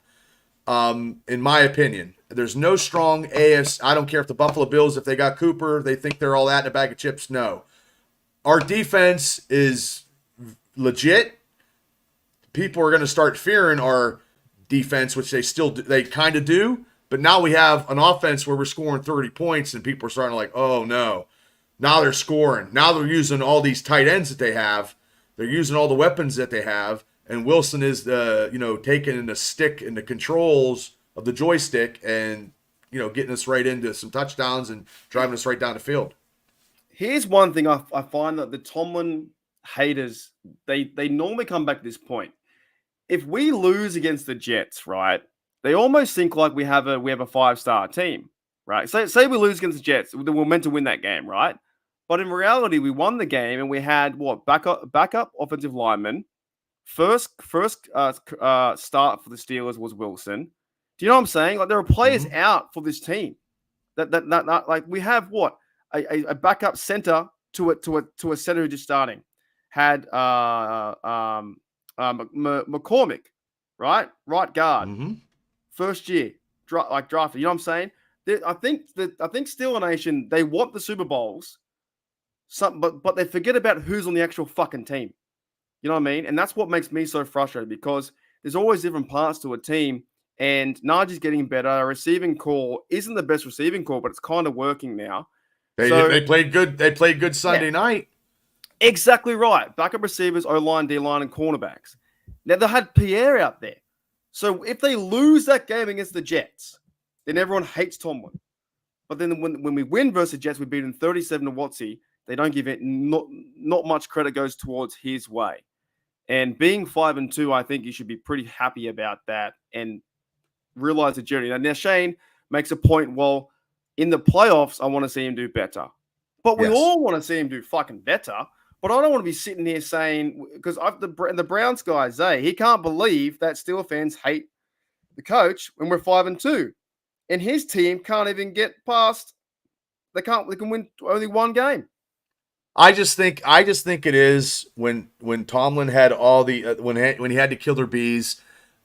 Speaker 3: in my opinion. There's no strong AFC. I don't care if the Buffalo Bills, if they got Cooper, they think they're all that in a bag of chips. No, our defense is legit. People are going to start fearing our defense, which they kind of do. But now we have an offense where we're scoring 30 points, and people are starting to like, oh no. Now they're scoring. Now they're using all these tight ends that they have. They're using all the weapons that they have, and Wilson is taking the stick and the controls of the joystick and getting us right into some touchdowns and driving us right down the field.
Speaker 2: Here's one thing I find that the Tomlin haters they normally come back to this point. If we lose against the Jets, right, they almost think like we have a 5-star team, right? Say we lose against the Jets, we're meant to win that game, right? But in reality, we won the game and we had backup offensive lineman. First start for the Steelers was Wilson. Do you know what I'm saying? Like, there are players out for this team. That like, we have what a backup center to a center who just starting. Had McCormick, right guard, first year drafted. You know what I'm saying? I think Steeler Nation, they want the Super Bowls, but they forget about who's on the actual fucking team. You know what I mean? And that's what makes me so frustrated, because there's always different parts to a team. And Najee's getting better. Our receiving core isn't the best receiving core, but it's kind of working now.
Speaker 3: They played good. They played good Sunday night.
Speaker 2: Exactly right. Backup receivers, O-line, D-line, and cornerbacks. Now, they had Pierre out there. So if they lose that game against the Jets, then everyone hates Tomlin. But then when we win versus the Jets, we beat them 37 to Watsy. They don't give it. Not much credit goes towards his way. And being 5-2, I think you should be pretty happy about that and realize the journey. Now Shane makes a point. Well, in the playoffs, I want to see him do better. But we all want to see him do fucking better. But I don't want to be sitting here saying, because the Browns guy, Zay, he can't believe that Steelers fans hate the coach when we're 5-2, and his team can't even get past. They can win only one game.
Speaker 3: I just think it is when Tomlin had all the when he had to kill their bees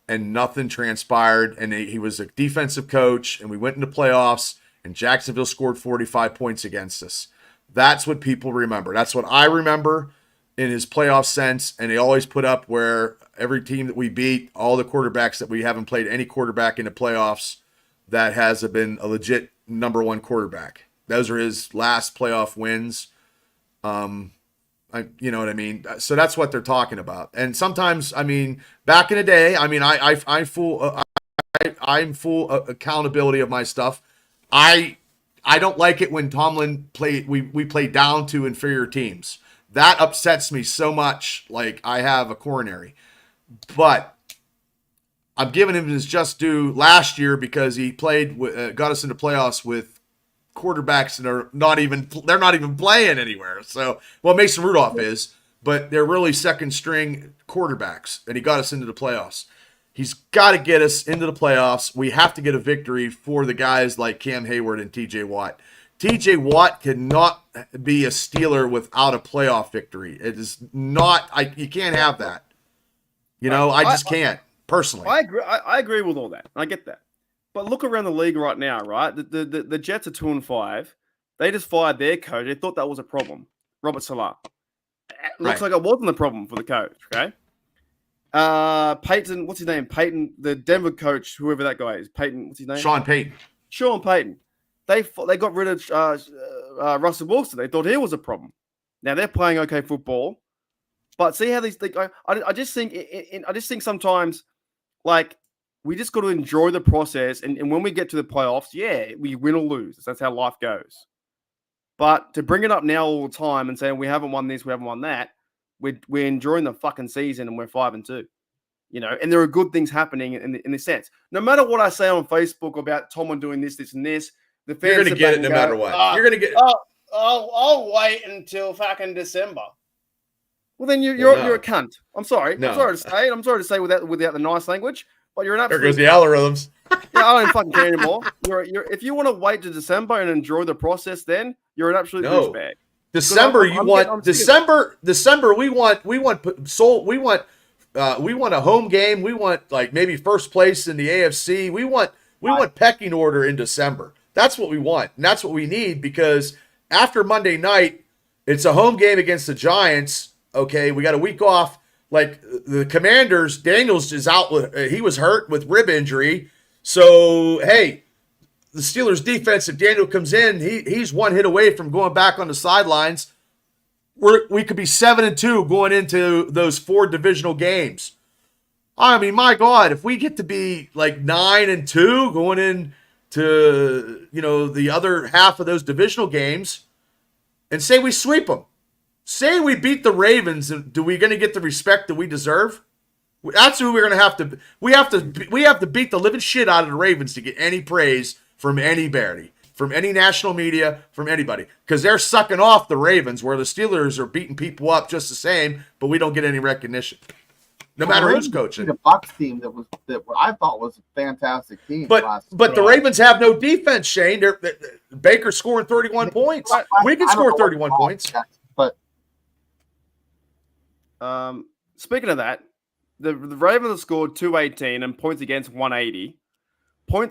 Speaker 3: and nothing transpired, and he was a defensive coach, and we went into playoffs, and Jacksonville scored 45 points against us. That's what people remember. That's what I remember in his playoff sense. And he always put up where every team that we beat, all the quarterbacks that we haven't played any quarterback in the playoffs that has been a legit number one quarterback. Those are his last playoff wins. You know what I mean? So that's what they're talking about. And sometimes, I mean, back in the day, I mean, I'm full accountability of my stuff. I don't like it when Tomlin we play down to inferior teams. That upsets me so much. Like, I have a coronary. But I'm giving him his just due last year because he got us into playoffs with quarterbacks that are not even playing anywhere. So, well, Mason Rudolph is, but they're really second string quarterbacks, and he got us into the playoffs. He's got to get us into the playoffs. We have to get a victory for the guys like Cam Hayward and TJ Watt. TJ Watt cannot be a Steeler without a playoff victory. It is not. You can't have that. You know, I just can't personally.
Speaker 2: I agree with all that. I get that. But look around the league right now, right? The Jets are 2-5. They just fired their coach. They thought that was a problem. Robert Saleh. Looks like it wasn't a problem for the coach. Okay. Peyton, what's his name? Peyton, the Denver coach, whoever that guy is. Peyton, what's his name?
Speaker 3: Sean Payton.
Speaker 2: They got rid of Russell Wilson. They thought he was a problem. Now they're playing okay football, but see how these. I just think sometimes, like, we just got to enjoy the process, and when we get to the playoffs, yeah, we win or lose. That's how life goes. But to bring it up now all the time and saying we haven't won this, we haven't won that. We're enjoying the fucking season and we're 5-2, you know, and there are good things happening in this sense. No matter what I say on Facebook about Tomlin doing this, and this, the fans
Speaker 3: you're going to get it no matter what. You're going to get.
Speaker 2: I'll wait until fucking December. Well, then you're a cunt. I'm sorry. No. I'm sorry to say without the nice language, but you're an absolute.
Speaker 3: There goes the algorithms.
Speaker 2: Yeah, I don't fucking care anymore. If you want to wait to December and enjoy the process, then you're an absolute douchebag.
Speaker 3: December, we want a home game. We want, like, maybe first place in the AFC. We want pecking order in December. That's what we want. And that's what we need, because after Monday night, it's a home game against the Giants. Okay. We got a week off. Like, the Commanders, Daniels is out. He was hurt with rib injury. So, hey, the Steelers defense, if Daniel comes in, he's one hit away from going back on the sidelines. We could be 7-2 going into those 4 divisional games. I mean, my God, if we get to be like 9-2 going into, you know, the other half of those divisional games, and say we sweep them, say we beat the Ravens, do we going to get the respect that we deserve? That's who we're going to have to. We have to beat the living shit out of the Ravens to get any praise from anybody, from any national media, from anybody, because they're sucking off the Ravens, where the Steelers are beating people up just the same, but we don't get any recognition. no matter
Speaker 1: The
Speaker 3: who's
Speaker 1: Ravens
Speaker 3: coaching.
Speaker 1: beat a Bucks team that I thought was a fantastic team.
Speaker 3: But the Ravens have no defense, Shane. They're Baker scoring 31 points. We can score 31 points.
Speaker 1: But
Speaker 2: speaking of that, the Ravens have scored 218 and points against 180.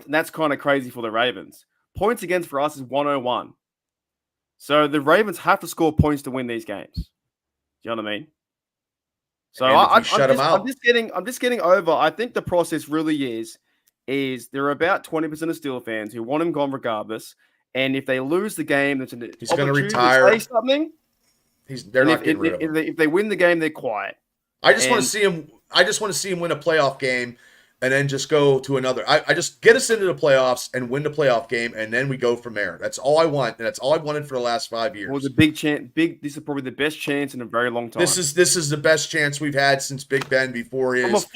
Speaker 2: That's kind of crazy for the Ravens. Points against for us is 101. So the Ravens have to score points to win these games. Do you know what I mean? So I'm just getting over. I think the process really is there are about 20% of Steelers fans who want him gone regardless. And if they lose the game, he's
Speaker 3: going to retire.
Speaker 2: Say something.
Speaker 3: They're not getting rid of him.
Speaker 2: If they win the game, they're quiet.
Speaker 3: I just want to see him. I just want to see him win a playoff game, and then just go to another. I just get us into the playoffs and win the playoff game, and then we go from there. That's all I want, and that's all I've wanted for the last 5 years.
Speaker 2: Well, it's a big chance. This is probably the best chance in a very long time.
Speaker 3: This is the best chance we've had since Big Ben before his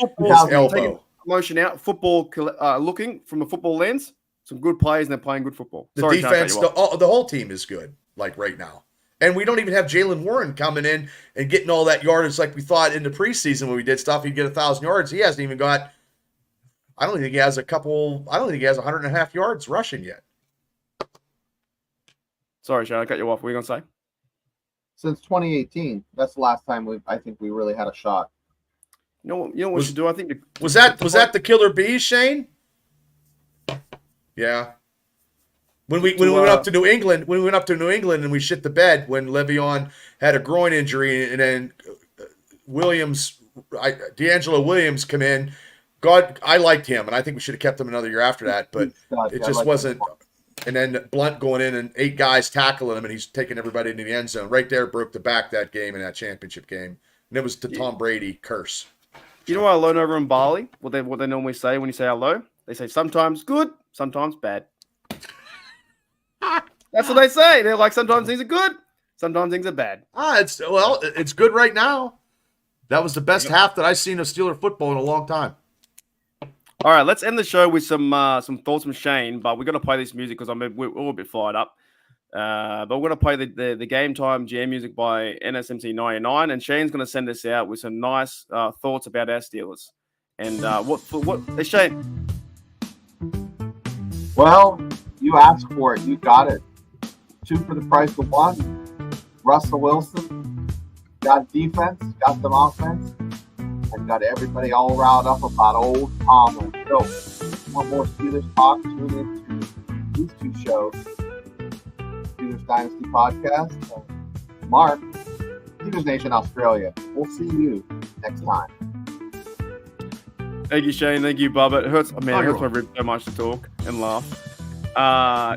Speaker 2: elbow. Emotion out. Football looking from a football lens. Some good players, and they're playing good football.
Speaker 3: The defense, the whole team is good. Like right now. And we don't even have Jalen Warren coming in and getting all that yardage like we thought in the preseason when we did stuff. He'd get 1,000 yards. He hasn't even got. I don't think he has 100.5 yards rushing yet.
Speaker 2: Sorry, Sean, I cut you off. What were you gonna say?
Speaker 1: Since 2018, that's the last time I think we really had a shot.
Speaker 2: You know what we should do? I think
Speaker 3: was that the killer bees, Shane? Yeah. When we went up to New England, and we shit the bed when Le'Veon had a groin injury, and then D'Angelo Williams come in. God, I liked him, and I think we should have kept him another year after that, but it just wasn't. And then Blunt going in and 8 guys tackling him, and he's taking everybody into the end zone. Right there, broke the back that game in that championship game, and it was the Tom Brady curse.
Speaker 2: You know what I learned over in Bali? What they normally say when you say hello? They say sometimes good, sometimes bad. That's what they say. They're like, sometimes things are good, sometimes things are bad.
Speaker 3: It's good right now. That was the best half that I've seen of Steeler football in a long time.
Speaker 2: All right, let's end the show with some thoughts from Shane, but we're going to play this music because we're all a bit fired up. But we're going to play the Game Time jam music by NSMC 99, and Shane's going to send us out with some nice thoughts about our Steelers. And hey, Shane?
Speaker 1: Well, you asked for it. You got it. 2 for the price of 1. Russell Wilson got defense, got some offense, and got everybody all riled up about old Tomlin. So, one more Steelers talk. Tune into these 2 shows. Steelers Dynasty Podcast. Mark, Steelers Nation Australia. We'll see you next time.
Speaker 2: Thank you, Shane. Thank you, Bubba. It hurts my ribs so much to talk and laugh.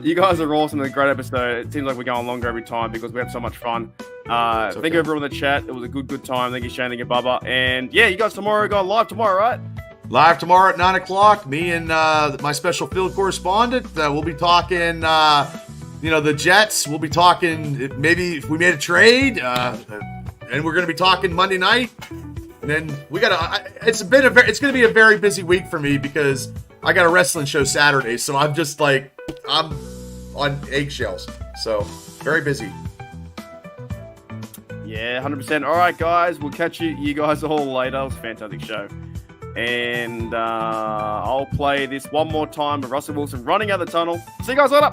Speaker 2: You guys are awesome. It's a great episode. It seems like we're going longer every time because we have so much fun. Thank you everyone in the chat. It was a good time. Thank you, Shane. Thank you, Bubba. And yeah, you guys tomorrow go live tomorrow, right?
Speaker 3: Live tomorrow at 9 o'clock. Me and my special field correspondent. We'll be talking, the Jets. We'll be talking maybe if we made a trade. And we're going to be talking Monday night. And then it's going to be a very busy week for me because I got a wrestling show Saturday. So I'm just like, I'm on eggshells. So very busy.
Speaker 2: Yeah, 100%. All right, guys. We'll catch you guys all later. It was a fantastic show. And I'll play this one more time with Russell Wilson running out the tunnel. See you guys later.